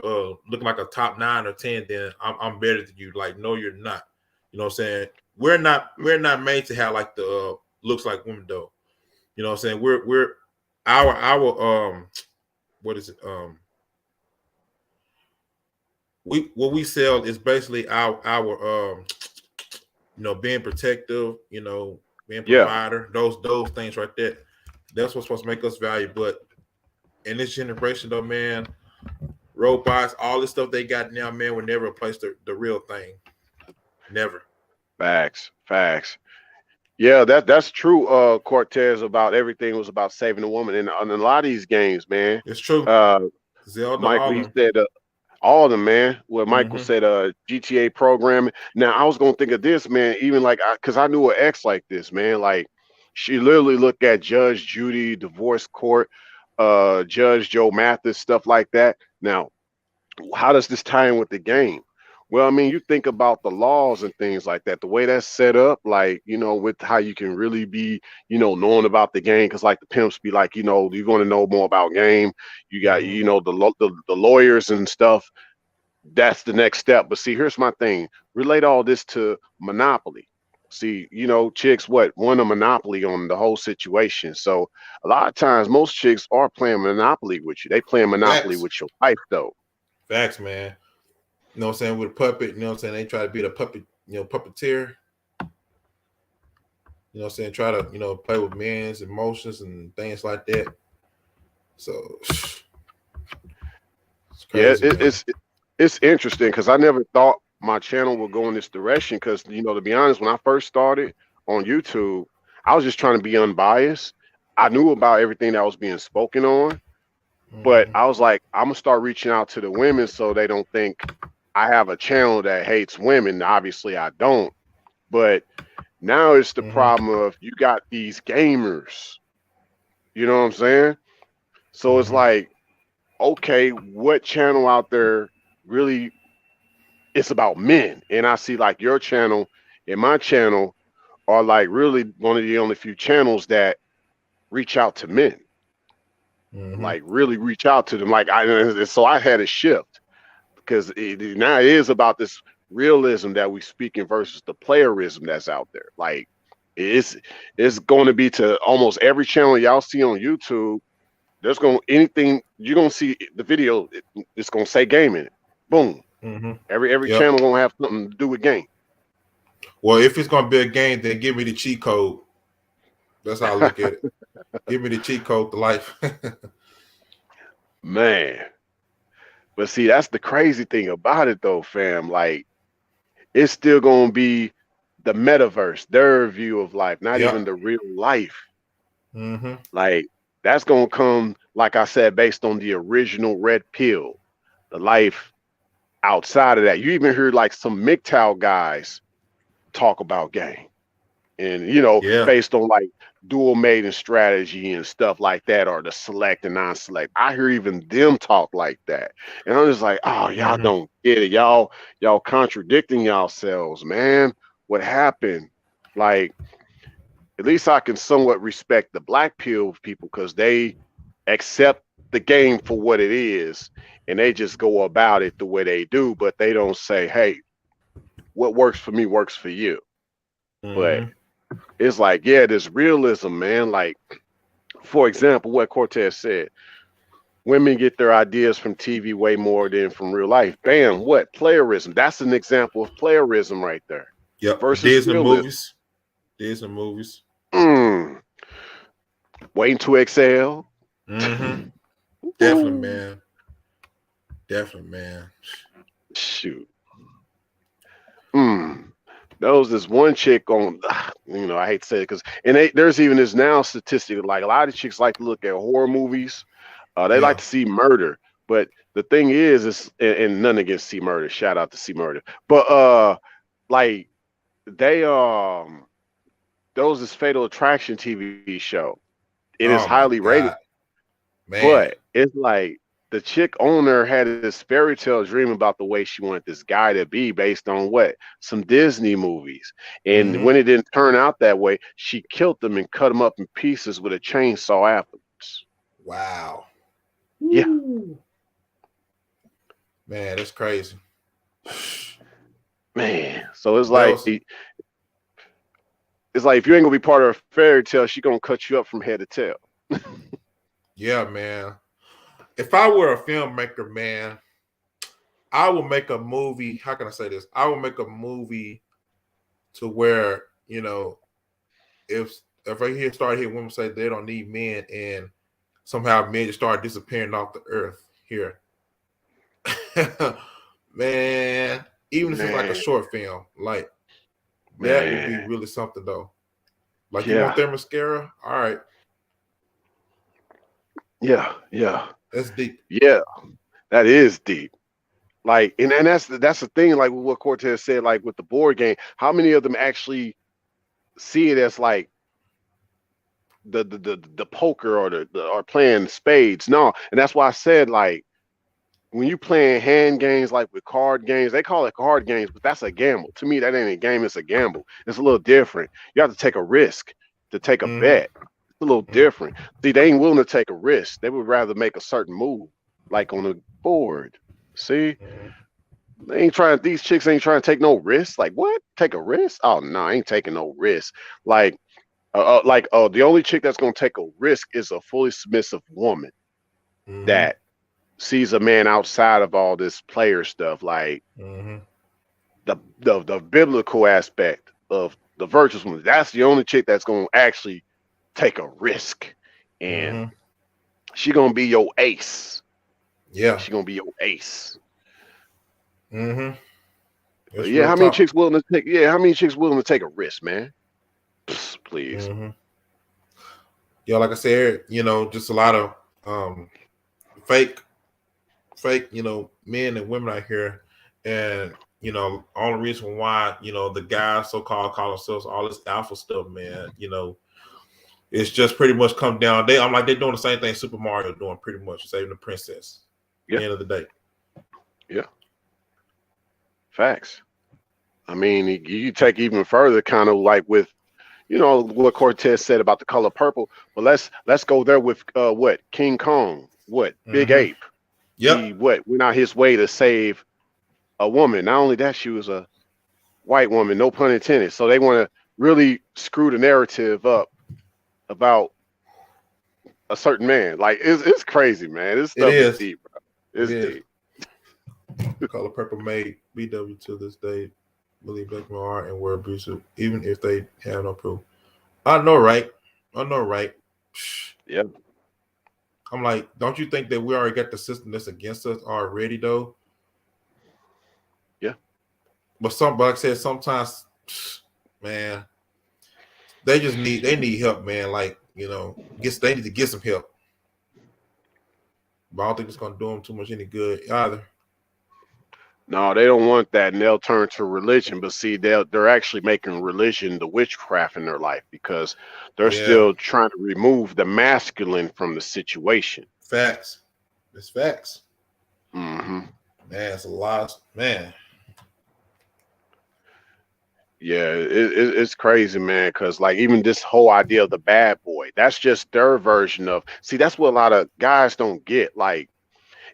looking like a top 9 or 10, then I'm better than you. Like, no, you're not. You know what I'm saying? We're not made to have like the looks like women though. You know what I'm saying? We're our what is it? What we sell is basically our being protective, being Yeah. provider, those things right there. That's what's supposed to make us valuable. But in this generation though, man, robots, all this stuff they got now, man, will never replace the real thing. Never. Facts. Yeah, that's true, Cortez, about everything was about saving the woman. And a lot of these games, man. It's true. Uh Zelda, Michael, all he them. said all of them, man. What Michael Mm-hmm. said, GTA programming. Now I was gonna think of this, man, even like because I knew an ex like this, man. Like, she literally looked at Judge Judy, divorce court, Judge Joe Mathis, stuff like that. Now, how does this tie in with the game? Well, I mean, you think about the laws and things like that, the way that's set up, like, with how you can really be, knowing about the game. Cause like the pimps be like, you're going to know more about game. You got, Mm-hmm. the lawyers and stuff. That's the next step. But see, here's my thing. Relate all this to Monopoly. See, chicks won a monopoly on the whole situation. So a lot of times most chicks are playing Monopoly with you. They playing Monopoly Facts. with your wife though. Facts, man. You know what I'm saying? With a puppet, you know what I'm saying? They try to be the puppet, puppeteer. You know what I'm saying? Try to, play with men's emotions and things like that. So it's Yeah, crazy, man. it's interesting because I never thought my channel would go in this direction. Because to be honest, when I first started on YouTube, I was just trying to be unbiased. I knew about everything that was being spoken on, but Mm-hmm. I was like, I'm gonna start reaching out to the women so they don't think I have a channel that hates women. Obviously, I don't. But now it's the Mm-hmm. problem of you got these gamers. You know what I'm saying? So it's Mm-hmm. like, okay, what channel out there really it's about men? And I see like your channel and my channel are like really one of the only few channels that reach out to men, Mm-hmm. like really reach out to them. Like so I had a shift because now it is about this realism that we speaking versus the playerism that's out there. Like it's going to be to almost every channel y'all see on YouTube. There's going anything you're going to see the video. It's going to say gaming. Boom. Mm-hmm. Every Yep. channel gonna have something to do with game. Well, if it's gonna be a game, then give me the cheat code. That's how I look at it. Give me the cheat code to life. Man. But see, that's the crazy thing about it though, fam. Like, it's still gonna be the metaverse, their view of life, not even Yep. the real life. Mm-hmm. Like, that's gonna come, like I said, based on the original red pill, the life outside of that. You even hear like some MGTOW guys talk about game. And Yeah. based on like dual mating strategy and stuff like that, or the select and non-select. I hear even them talk like that. And I'm just like, oh, y'all Mm-hmm. don't get it. Y'all contradicting yourselves, man. What happened? Like, at least I can somewhat respect the black pill people because they accept the game for what it is and they just go about it the way they do, but they don't say, hey, what works for me works for you. But Mm-hmm. it's like, yeah, this realism, man. Like, for example, what Cortez said, women get their ideas from TV way more than from real life. Bam, what? Playerism. That's an example of playerism right there Yep. versus Disney realism. movies. Disney movies. Mm, waiting to exhale. Mm-hmm. Definitely, Ooh, man. Definitely, man. shoot. Mm. There was this one chick on, I hate to say it because, there's even this now statistic like a lot of chicks like to look at horror movies. They like Yeah. to see murder, but the thing is, and none against see murder. Shout out to see murder, but like they there was this Fatal Attraction TV show. It is Oh my highly rated, God, man. but it's like the chick owner had this fairy tale dream about the way she wanted this guy to be based on what? Some Disney movies. And Mm-hmm. when it didn't turn out that way, she killed them and cut them up in pieces with a chainsaw afterwards. Wow. Yeah, Ooh. Man, that's crazy. man. So it's That like was if you ain't gonna be part of a fairy tale, she gonna cut you up from head to tail. yeah, man. If I were a filmmaker, man, I would make a movie. How can I say this? I would make a movie to where, if I start hearing women say they don't need men and somehow men just start disappearing off the earth here. Man, even if it's like a Man, short film, like that would be man. really something though. Like you want Yeah, their mascara? All right, yeah, yeah, that's deep. yeah. That is deep. Like, and that's the thing. Like what Cortez said, like with the board game, how many of them actually see it as like the poker or or playing spades? No, and that's why I said like when you playing hand games like with card games, they call it card games, but that's a gamble. To me, that ain't a game, it's a gamble. It's a little different. You have to take a risk to take a Mm-hmm. bet. It's a little different. See, they ain't willing to take a risk. They would rather make a certain move, like on the board. See, Mm-hmm. these chicks ain't trying to take no risk. Like, what? Take a risk? Oh no, I ain't taking no risk. Like, the only chick that's gonna take a risk is a fully submissive woman Mm-hmm. that sees a man outside of all this player stuff, like Mm-hmm. the biblical aspect of the virtuous woman. That's the only chick that's gonna actually take a risk, and Mm-hmm. she gonna be your ace. Yeah. She gonna be your ace. Mm-hmm. But It's yeah, real how many talk. chicks willing to take? Yeah, how many chicks willing to take a risk, man? Psst, please. Mm-hmm. Yeah, like I said, just a lot of fake, men and women out here, and all the reason why the guys so-called call themselves all this alpha stuff, man. It's just pretty much come down. I'm like they're doing the same thing Super Mario doing, pretty much saving the princess. At Yeah, the end of the day. yeah, facts. I mean, you take even further, kind of like with what Cortez said about the color purple. But let's go there with what King Kong, what Big Mm-hmm. Ape. He Yep. went out his way to save a woman. Not only that, she was a white woman, no pun intended. So they want to really screw the narrative up about a certain man. Like it's crazy, man. This It stuff is is. deep, bro. It It's is. deep. The color purple made BW to this day believe black men are and were abusive, even if they have no proof. I know, right? I know, right? Yeah. I'm like, don't you think that we already got the system that's against us already, though? Yeah. But like I said, sometimes, man, they need help, man. Like, they need to get some help. But I don't think it's gonna do them too much any good either. No, they don't want that, and they'll turn to religion. But see, they're actually making religion the witchcraft in their life because they're Yeah, still trying to remove the masculine from the situation. facts. It's facts. Hmm. Man, it's a lot. Man, Yeah, it's crazy, man. Because like even this whole idea of the bad boy, that's just their version of. See, that's what a lot of guys don't get. Like,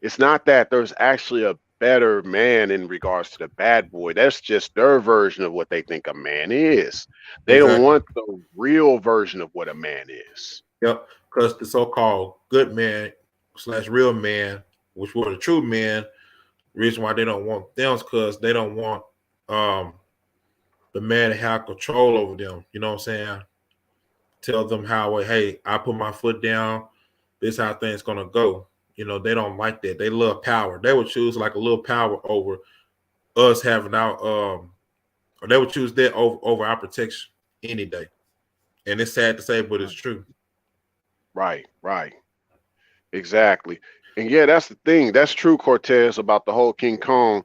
it's not that there's actually a better man in regards to the bad boy. That's just their version of what they think a man is. They don't exactly. want the real version of what a man is. Yep. Because the so-called good man slash real man, which were the true men, the reason why they don't want them is because they don't want um the man to have control over them. You know what I'm saying? Tell them how, hey, I put my foot down. This is how things gonna go. They don't like that. They love power. They would choose like a little power over us having our or they would choose that over our protection any day. And it's sad to say, but it's true. Right, right. Exactly. And yeah, that's the thing. That's true, Cortez, about the whole King Kong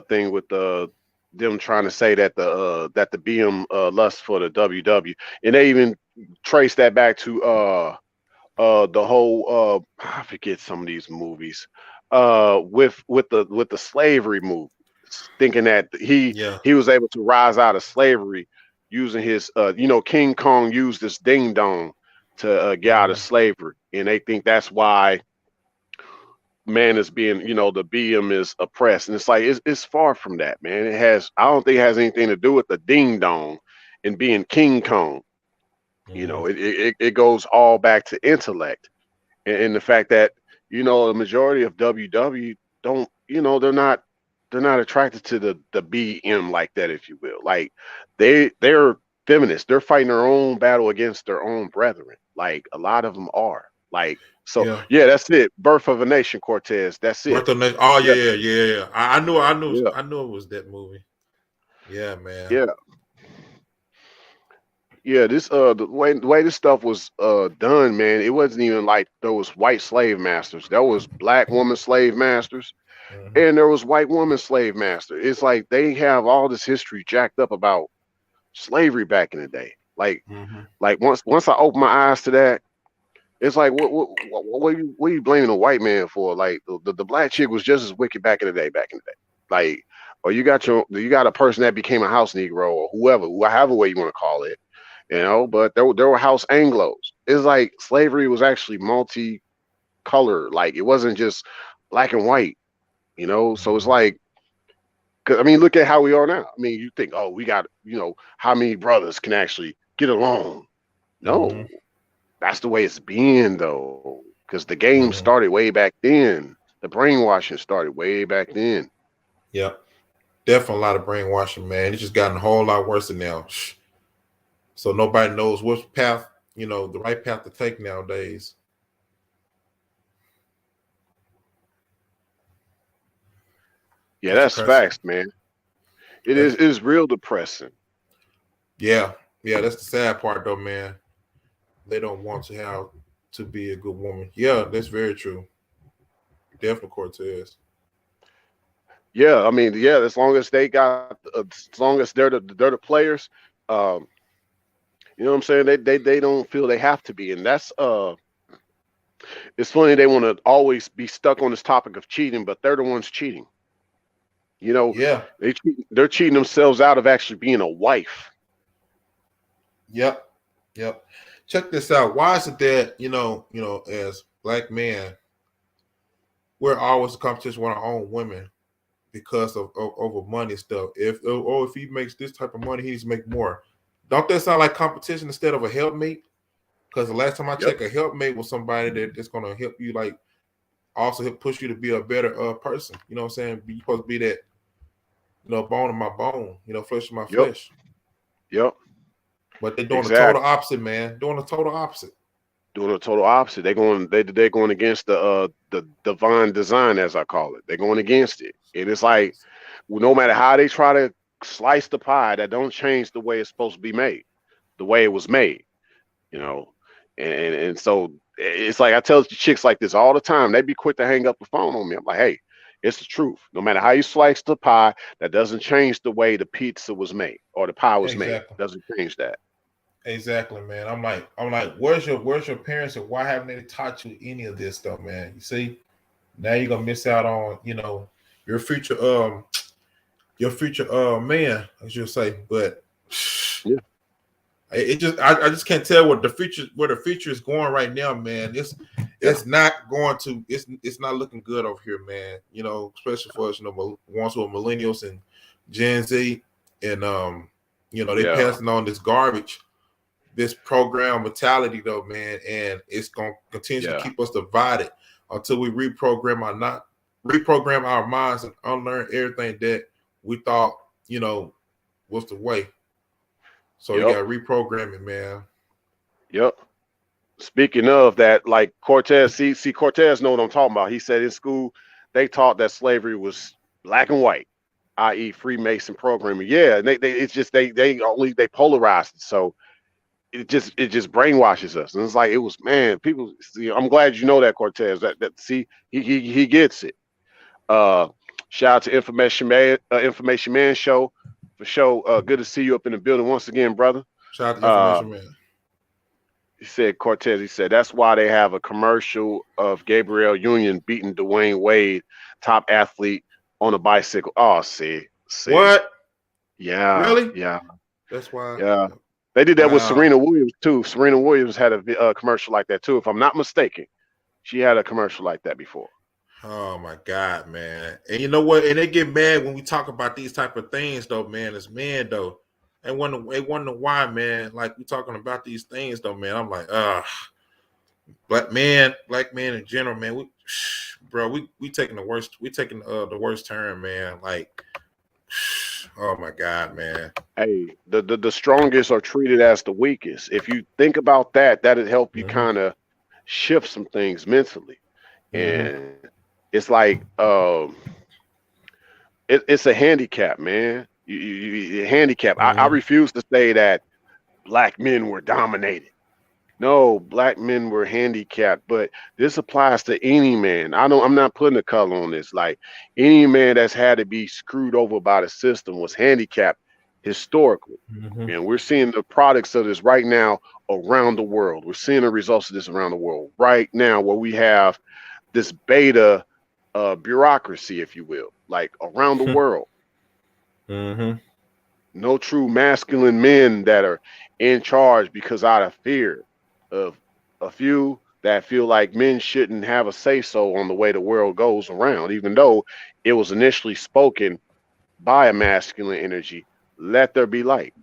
thing with them trying to say that the BM lust for the WW. And they even trace that back to the whole I forget some of these movies with the slavery movie, thinking that Yeah. he was able to rise out of slavery using his King Kong used this ding dong to get out of Mm-hmm. slavery, and they think that's why man is being, the BM is oppressed. And it's like it's far from that, man. I don't think it has anything to do with the ding dong and being King Kong. Mm-hmm. It goes all back to intellect, and the fact that the majority of WW don't, they're not attracted to the BM like that, if you will. Like they're feminists. They're fighting their own battle against their own brethren. Like a lot of them are. Like, so Yeah. yeah, that's it. Birth of a Nation, Cortez. That's it. Birth of Nation. Oh yeah, Yeah, yeah, yeah, yeah. yeah, I knew it was that movie. Yeah, man. yeah. Yeah, this the way this stuff was done, man, it wasn't even like there was white slave masters. There was black woman slave masters, Mm-hmm. and there was white woman slave master. It's like they have all this history jacked up about slavery back in the day. Mm-hmm. Like once I opened my eyes to that, it's like what are you blaming a white man for? Like the black chick was just as wicked back in the day. Back in the day, like, or you got a person that became a house Negro or whoever, however way you want to call it, But there were house Anglos. It's like slavery was actually multi-color. Like it wasn't just black and white. So it's Mm-hmm. like, 'cause, I mean, look at how we are now. I mean, you think, oh, we got, how many brothers can actually get along? Mm-hmm. No, that's the way it's been though, because the game Mm-hmm. started way back then. The brainwashing started way back then. Yep. Definitely a lot of brainwashing, man. It's just gotten a whole lot worse now. So nobody knows which path, the right path to take nowadays. Yeah, It's that's depressing. facts, man. It That's is real depressing. Yeah, yeah. That's the sad part, though, man. They don't want to have to be a good woman. Yeah, that's very true. Definitely Cortez. Yeah, I mean, yeah, as long as as long as they're the players, um, you know what I'm saying? They don't feel they have to be, and that's it's funny they want to always be stuck on this topic of cheating, but they're the ones cheating. You know, Yeah. they're cheating themselves out of actually being a wife. Yep. Yep. Check this out. Why is it that as black men, we're always in competition with our own women because of over money stuff? If he makes this type of money, he needs to make more. Don't that sound like competition instead of a helpmate? Because the last time I Yep. checked, a helpmate was somebody that's going to help you like also help push you to be a better person. You know what I'm saying? You're supposed to be that, bone of my bone, flesh of my Yep. flesh. Yep. But they're doing the total Exactly. opposite, man. Doing the total opposite. Doing the total opposite. They're going against the divine design, as I call it. They're going against it. And it's like, no matter how they try to slice the pie, that don't change the way it's supposed to be made, the way it was made, you know. And so it's like I tell chicks like this all the time. They be quick to hang up the phone on me. I'm like, hey, it's the truth. No matter how you slice the pie, that doesn't change the way the pizza was made or the pie was made. Exactly. Doesn't change that. Exactly, man. I'm like, where's your parents, and why haven't they taught you any of this stuff, man? You see, now you're gonna miss out on, your future man, I should say. But Yeah. I just can't tell where the future is going right now, man. It's not going to it's not looking good over here, man. Especially for us, ones who are millennials and Gen Z, and they passing on this garbage, this program mentality, though, man, and it's gonna continue to keep us divided until we reprogram our minds and unlearn everything that we thought, was the way. So you gotta reprogram it, man. Yep. Speaking of that, like Cortez, see Cortez know what I'm talking about. He said in school they taught that slavery was black and white, i.e. Freemason programming. Yeah, and it's just they polarized it. So it just brainwashes us. And it's like it was, man, people see, I'm glad you know that, Cortez. That see he gets it. Uh Shout out to Information Man show for show. Good to see you up in the building once again, brother. Shout out to Uh Information Man. he said Cortez, he said that's why they have a commercial of Gabrielle Union beating Dwayne Wade, top athlete, on a bicycle. Oh, see. What? Yeah, Really? yeah, That's why. yeah. They did that with Wow. Serena Williams too. Serena Williams had a commercial like that too, if I'm not mistaken. She had a commercial like that before. Oh my God, man. And you know what? And they get mad when we talk about these type of things, though, man. As men, though. They wonder why, man. Like, we talking about these things, though, man. I'm like, black man in general, man. We taking the worst. We taking the worst turn, man. Like, oh my God, man. Hey, the strongest are treated as the weakest. If you think about that, that'll help you Mm-hmm. kind of shift some things mentally. Mm-hmm. And it's like it's a handicap, man. You handicap. I Mm-hmm. refuse to say that black men were dominated. No, black men were handicapped, but this applies to any man. I'm not putting a color on this. Like any man that's had to be screwed over by the system was handicapped historically. Mm-hmm. And we're seeing the products of this right now around the world. We're seeing the results of this around the world right now, where we have this beta bureaucracy, if you will, like around the world. Mm-hmm. No true masculine men that are in charge because out of fear of a few that feel like men shouldn't have a say so on the way the world goes around, even though it was initially spoken by a masculine energy. Let there be light.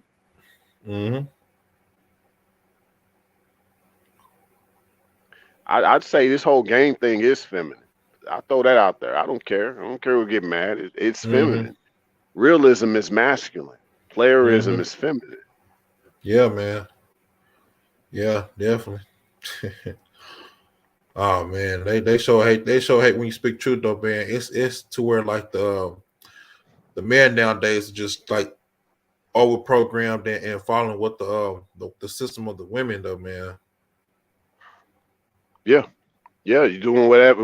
Mm-hmm. I'd say this whole game thing is feminine. I throw that out there. I don't care. I don't care who get mad. It's Mm-hmm. feminine. Realism is masculine. Playerism Mm-hmm. is feminine. Yeah, man. Yeah, definitely. Oh man, they show hate. They show hate when you speak truth, though, man. It's to where like the men nowadays are just like over programmed and following what the system of the women, though, man. Yeah, yeah. You're doing whatever.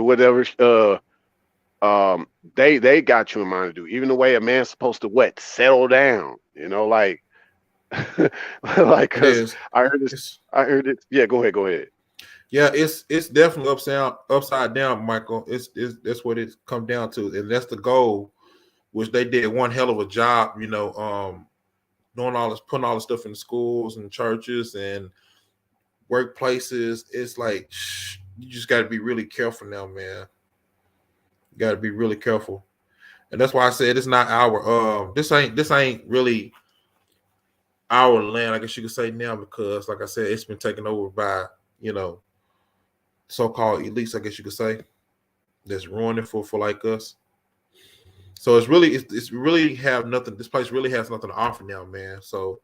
They got you in mind to do. Even the way a man's supposed to settle down. Like like It because is. I heard this. It's I heard it. Yeah, go ahead. Go ahead. yeah. It's definitely upside down, Michael. It's that's what it's come down to, and that's the goal, which they did one hell of a job. Doing all this, putting all this stuff in schools and churches and workplaces. It's like you just got to be really careful now, man. You got to be really careful, and that's why I said it's not our this ain't really our land, I guess you could say now, because like I said, it's been taken over by so-called elites, I guess you could say. that's ruining for like us. So it's really have nothing. This place really has nothing to offer now, man. So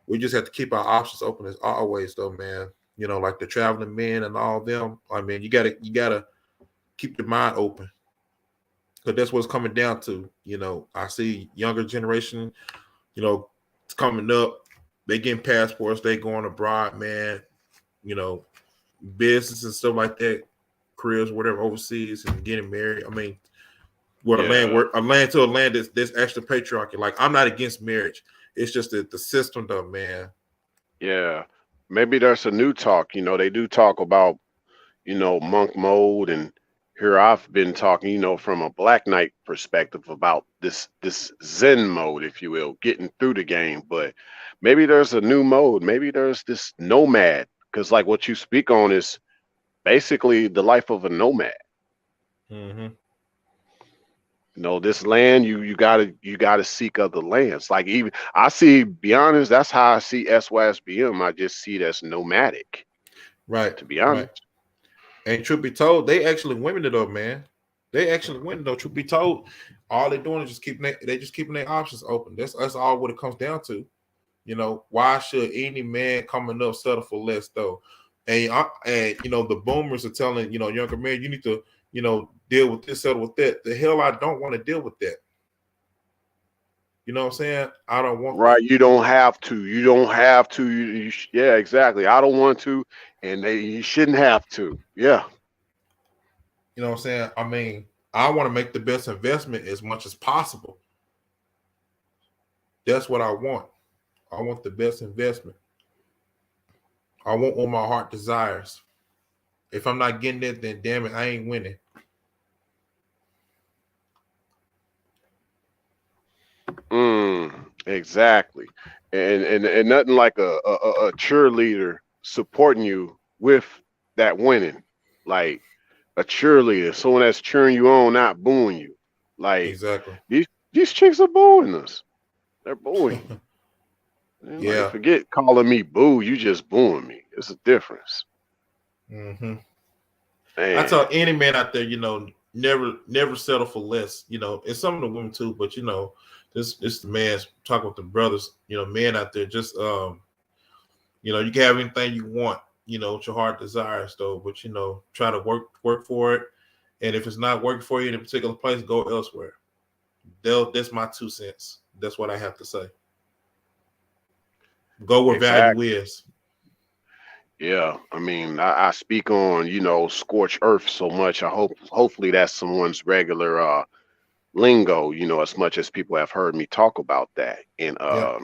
we just have to keep our options open as always, though, man. You know, like the traveling men and all them. I mean, you gotta keep your mind open because that's what's coming down to. You know, I see younger generation. You know, it's coming up. They getting passports. They going abroad, man. You know, business and stuff like that, careers, whatever, overseas, and getting married. I mean, what Yeah. a land to a land that's extra patriarchy. Like, I'm not against marriage. It's just that the system, though, man. Yeah. Maybe there's a new talk. They do talk about, monk mode, and here I've been talking, from a Black Knight perspective about this Zen mode, if you will, getting through the game. But maybe there's a new mode. Maybe there's this nomad, because like what you speak on is basically the life of a nomad. Mm-hmm. This land, you gotta seek other lands. Like, even I see, be honest, that's how I see SYSBM. I just see it as nomadic, Right, to be right. honest. And truth be told, they actually winning it up, man. They actually winning though. Truth be told, all they're doing is just keeping their options open. That's all what it comes down to. You know, why should any man coming up settle for less though? And the boomers are telling younger men, you need to deal with this, settle with that. The hell, I don't want to deal with that. You know what I'm saying? I don't want Right? that. You don't have to. You don't have to. Yeah, exactly. I don't want to, and you shouldn't have to. Yeah. You know what I'm saying? I mean, I want to make the best investment as much as possible. That's what I want. I want the best investment. I want what my heart desires. If I'm not getting it, then damn it, I ain't winning. Exactly. And nothing like a cheerleader supporting you with that winning. Like a cheerleader, someone that's cheering you on, not booing you. Like Exactly. these chicks are booing us. They're booing you. And like, Yeah. forget calling me boo. You just booing me. It's a difference, Mm-hmm. I man. tell any man out there, never settle for less. And some of the women too, but this the man's talking with the brothers, men out there, just you can have anything you want, what your heart desires though, but try to work for it. And if it's not working for you in a particular place, go elsewhere. That's my 2 cents. That's what I have to say. Go where value Exactly. is. Yeah. I mean, I speak on, scorched earth so much. Hopefully that's someone's regular lingo, as much as people have heard me talk about that. And Yeah.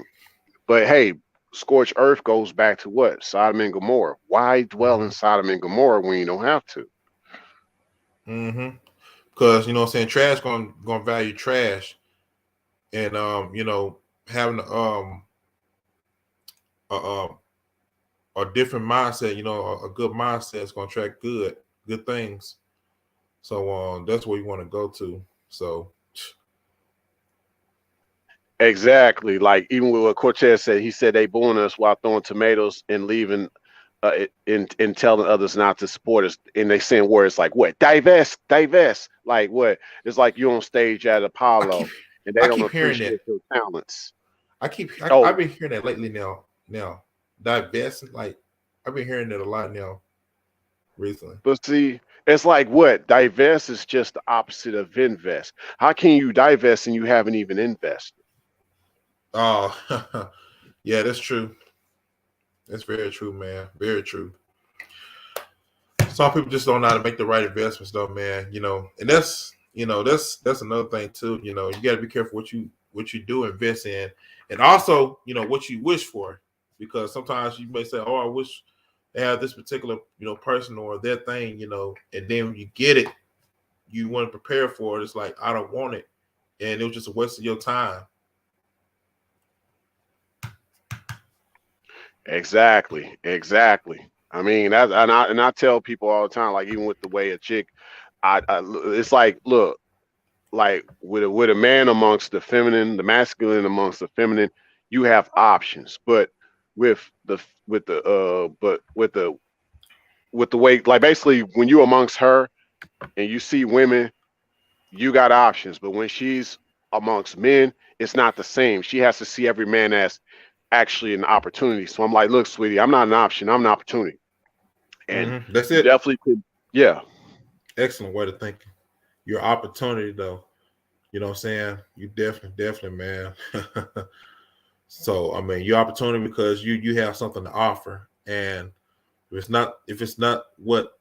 but hey, scorched earth goes back to what? Sodom and Gomorrah. Why dwell in Mm-hmm. Sodom and Gomorrah when you don't have to? Mm-hmm. Because what I'm saying, trash gonna value trash, and having a, a different mindset, a good mindset is gonna attract good things. So that's where you want to go to. So Exactly. Like even with what Cortez said, he said they booing us while throwing tomatoes and leaving and telling others not to support us. And they saying words like what? Divest, divest. Like what? It's like you on stage at I keep Apollo and they I don't keep hearing that. appreciate your talents. I've Oh, been hearing that lately now divest, like I've been hearing that a lot now recently. but see, it's like what? Divest is just the opposite of invest. How can you divest and you haven't even invested? Oh, yeah, that's true. That's very true, man. Very true. Some people just don't know how to make the right investments, though, man. And that's another thing too. You got to be careful what you do invest in, and also what you wish for, because sometimes you may say, "Oh, I wish they have this particular person or that thing," and then when you get it, you want to prepare for it. It's like I don't want it, and it was just a waste of your time. Exactly, exactly. I mean, and I tell people all the time, like even with the way a chick, it's like, look, like with a man amongst the feminine, the masculine amongst the feminine, you have options, but with the with the but with the way, like basically when you amongst her, and you see women, you got options. But when she's amongst men, it's not the same. She has to see every man as actually an opportunity. So I'm like, look, sweetie, I'm not an option. I'm an opportunity. And That's you it. definitely could, yeah. Excellent way to thinking. Your opportunity, though. You know what I'm saying? You definitely, man. So I mean, your opportunity because you have something to offer, and if it's not what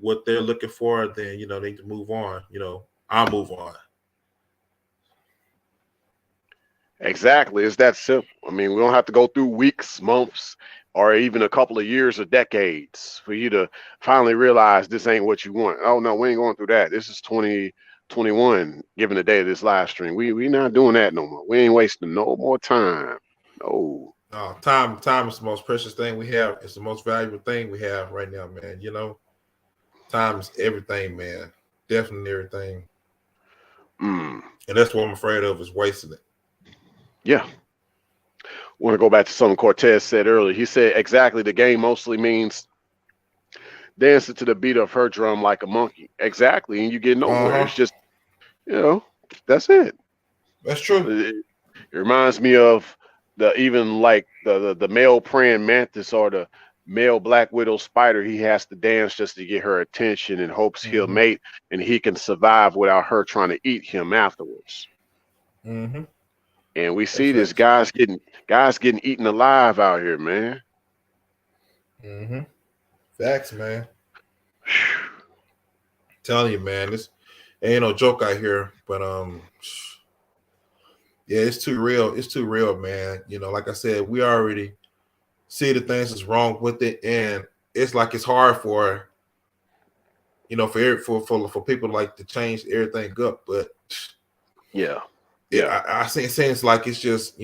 what they're looking for, then they need to move on. I'll move on. Exactly. It's that simple. I mean, we don't have to go through weeks, months, or even a couple of years or decades for you to finally realize this ain't what you want. Oh no, we ain't going through that. This is 2021, given the day of this live stream. We not doing that no more. We ain't wasting no more time. No. Time is the most precious thing we have. It's the most valuable thing we have right now, man. Time is everything, man. Definitely everything. Mm. And that's what I'm afraid of is wasting it. Yeah. Want to go back to something Cortez said earlier. He said exactly the game mostly means dancing to the beat of her drum like a monkey. Exactly. And you get nowhere. It's just, that's it. That's true. It reminds me of even like the male praying mantis or the male black widow spider. He has to dance just to get her attention and hopes he'll mate and he can survive without her trying to eat him afterwards. And we see this guys getting eaten alive out here, man. Facts, man. Telling you, man, this ain't no joke out here, but yeah, it's too real. It's too real, man. Like I said, we already see the things that's wrong with it, and it's like it's hard for for people like to change everything up. But yeah, I think it seems like it's just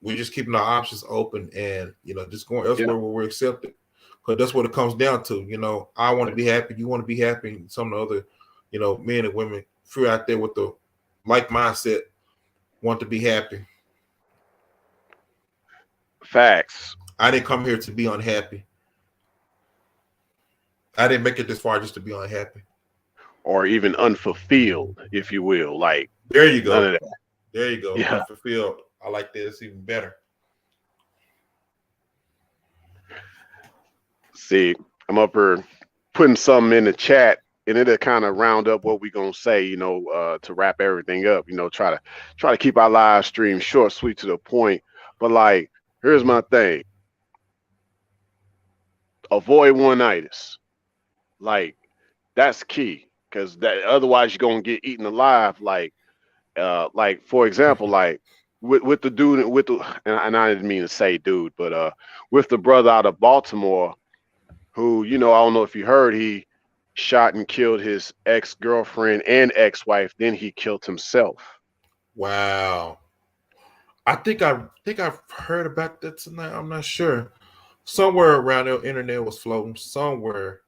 we're just keeping our options open, and just going elsewhere where we're accepted, because that's what it comes down to. I want to be happy, you want to be happy, and some of the other men and women through out there with the like mindset want to be happy. Facts. I didn't come here to be unhappy. I didn't make it this far just to be unhappy. Or even unfulfilled, if you will. Like, there you go. None of that. There you go. Yeah. Unfulfilled. I like that. It's even better. See, I'm up here putting something in the chat, and it'll kind of round up what we're gonna say, to wrap everything up. Try to keep our live stream short, sweet, to the point. But like, here's my thing: avoid one-itis. Like, that's key, because that otherwise you're gonna get eaten alive. Like for example, like with the dude and I didn't mean to say dude, but with the brother out of Baltimore who, I don't know if you heard, he shot and killed his ex-girlfriend and ex-wife, then he killed himself. Wow. I think I've heard about that tonight. I'm not sure. Somewhere around the internet was floating somewhere.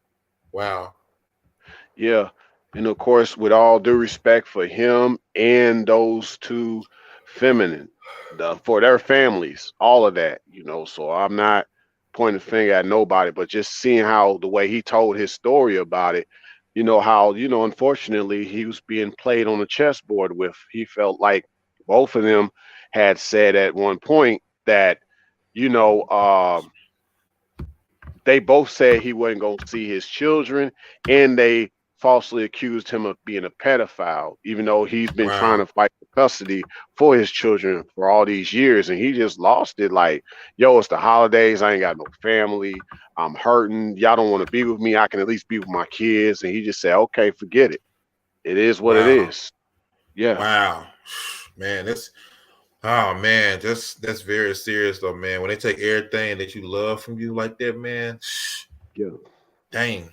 Wow. Yeah. And of course, with all due respect for him and those two feminine, for their families, all of that, so I'm not pointing the finger at nobody, but just seeing how the way he told his story about it, how, unfortunately he was being played on the chessboard with. He felt like both of them had said at one point that, you know, they both said he wasn't going to see his children, and they falsely accused him of being a pedophile, even though he's been trying to fight for custody for his children for all these years, and he just lost it. Like, yo, it's the holidays. I ain't got no family. I'm hurting. Y'all don't want to be with me. I can at least be with my kids. And he just said, okay, forget it. It is what it is. Yeah. Wow. Man, that's very serious though, man. When they take everything that you love from you like that, man. Yeah. Dang.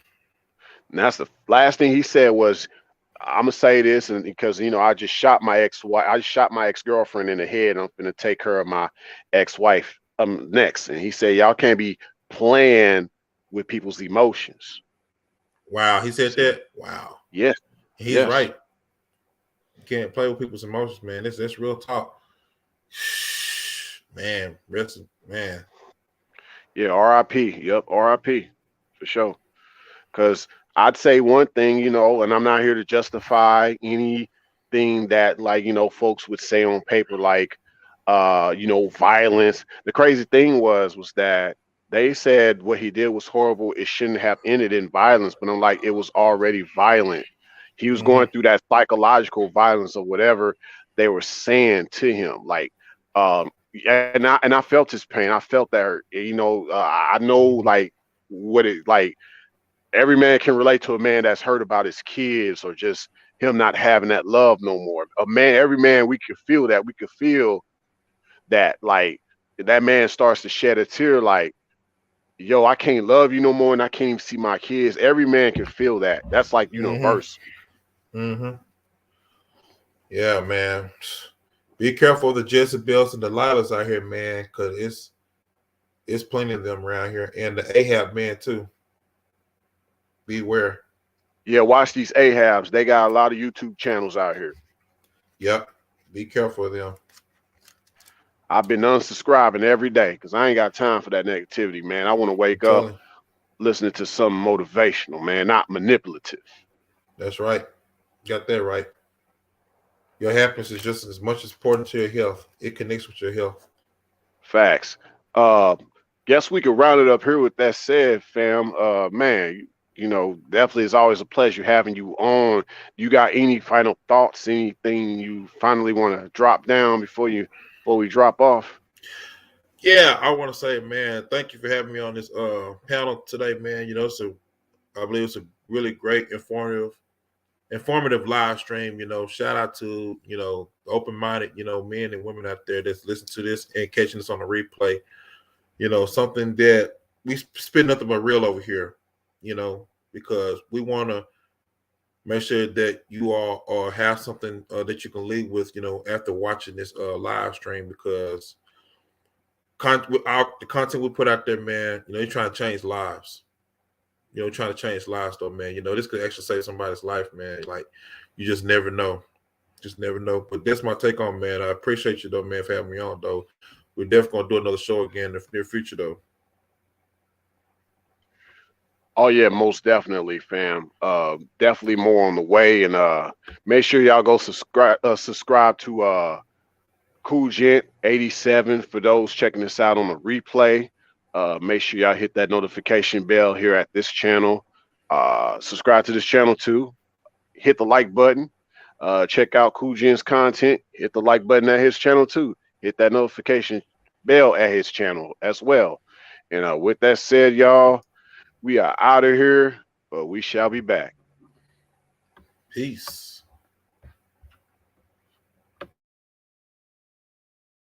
And that's the last thing he said was, I'm gonna say this, and because I just shot my ex-wife, I just shot my ex-girlfriend in the head. I'm gonna take care of my ex-wife next. And he said, y'all can't be playing with people's emotions. Wow, he said that. Wow. Yes. He's right. You can't play with people's emotions, man. That's real talk. Man, man. Yeah, RIP. Yep, RIP for sure. Because I'd say one thing, and I'm not here to justify anything that, like, folks would say on paper, like, violence. The crazy thing was that they said what he did was horrible. It shouldn't have ended in violence, but I'm like, it was already violent. He was Hmm. going through that psychological violence or whatever they were saying to him. Like, and I felt his pain. I felt that hurt. I know Hmm. like what it like every man can relate to a man that's hurt about his kids or just him not having that love no more. Every man, we could feel that. We could feel that, like, that man starts to shed a tear, like, yo, I can't love you no more, and I can't even see my kids. Every man can feel that. That's like Hmm. universal. Hmm. Yeah, man. Be careful of the Jezebels and the Lilas out here, man, because it's plenty of them around here, and the Ahab man too. Beware. Yeah, watch these Ahabs. They got a lot of YouTube channels out here. Yep. Be careful of them. I've been unsubscribing every day because I ain't got time for that negativity, man. I want to I'm wake up telling you. listening to something motivational, man, not manipulative. That's right. Got that right. Your happiness is just as much as important to your health. It connects with your health. Facts. Uh, guess we could round it up here with that said, fam. Man, definitely it's always a pleasure having you on. You got any final thoughts? Anything you finally want to drop down before we drop off? Yeah, I want to say, man, thank you for having me on this panel today, man. I believe it's a really great informative live stream. Shout out to open minded men and women out there that's listening to this and catching this on the replay. Something that we spend nothing but real over here. Because we want to make sure that you all have something that you can leave with. After watching this live stream, because the content we put out there, man, you're trying to change lives. Trying to change lives, though, man. This could actually save somebody's life, man. Like, you just never know. Just never know. But that's my take on, man. I appreciate you, though, man, for having me on, though. We're definitely going to do another show again in the near future, though. Oh yeah, most definitely, fam. Definitely more on the way, and make sure y'all go subscribe to Cool Gent 87 for those checking this out on the replay. Make sure y'all hit that notification bell here at this channel. Subscribe to this channel too. Hit the like button. Check out Cool Gent's content. Hit the like button at his channel too. Hit that notification bell at his channel as well. And with that said, y'all, we are out of here, but we shall be back. Peace.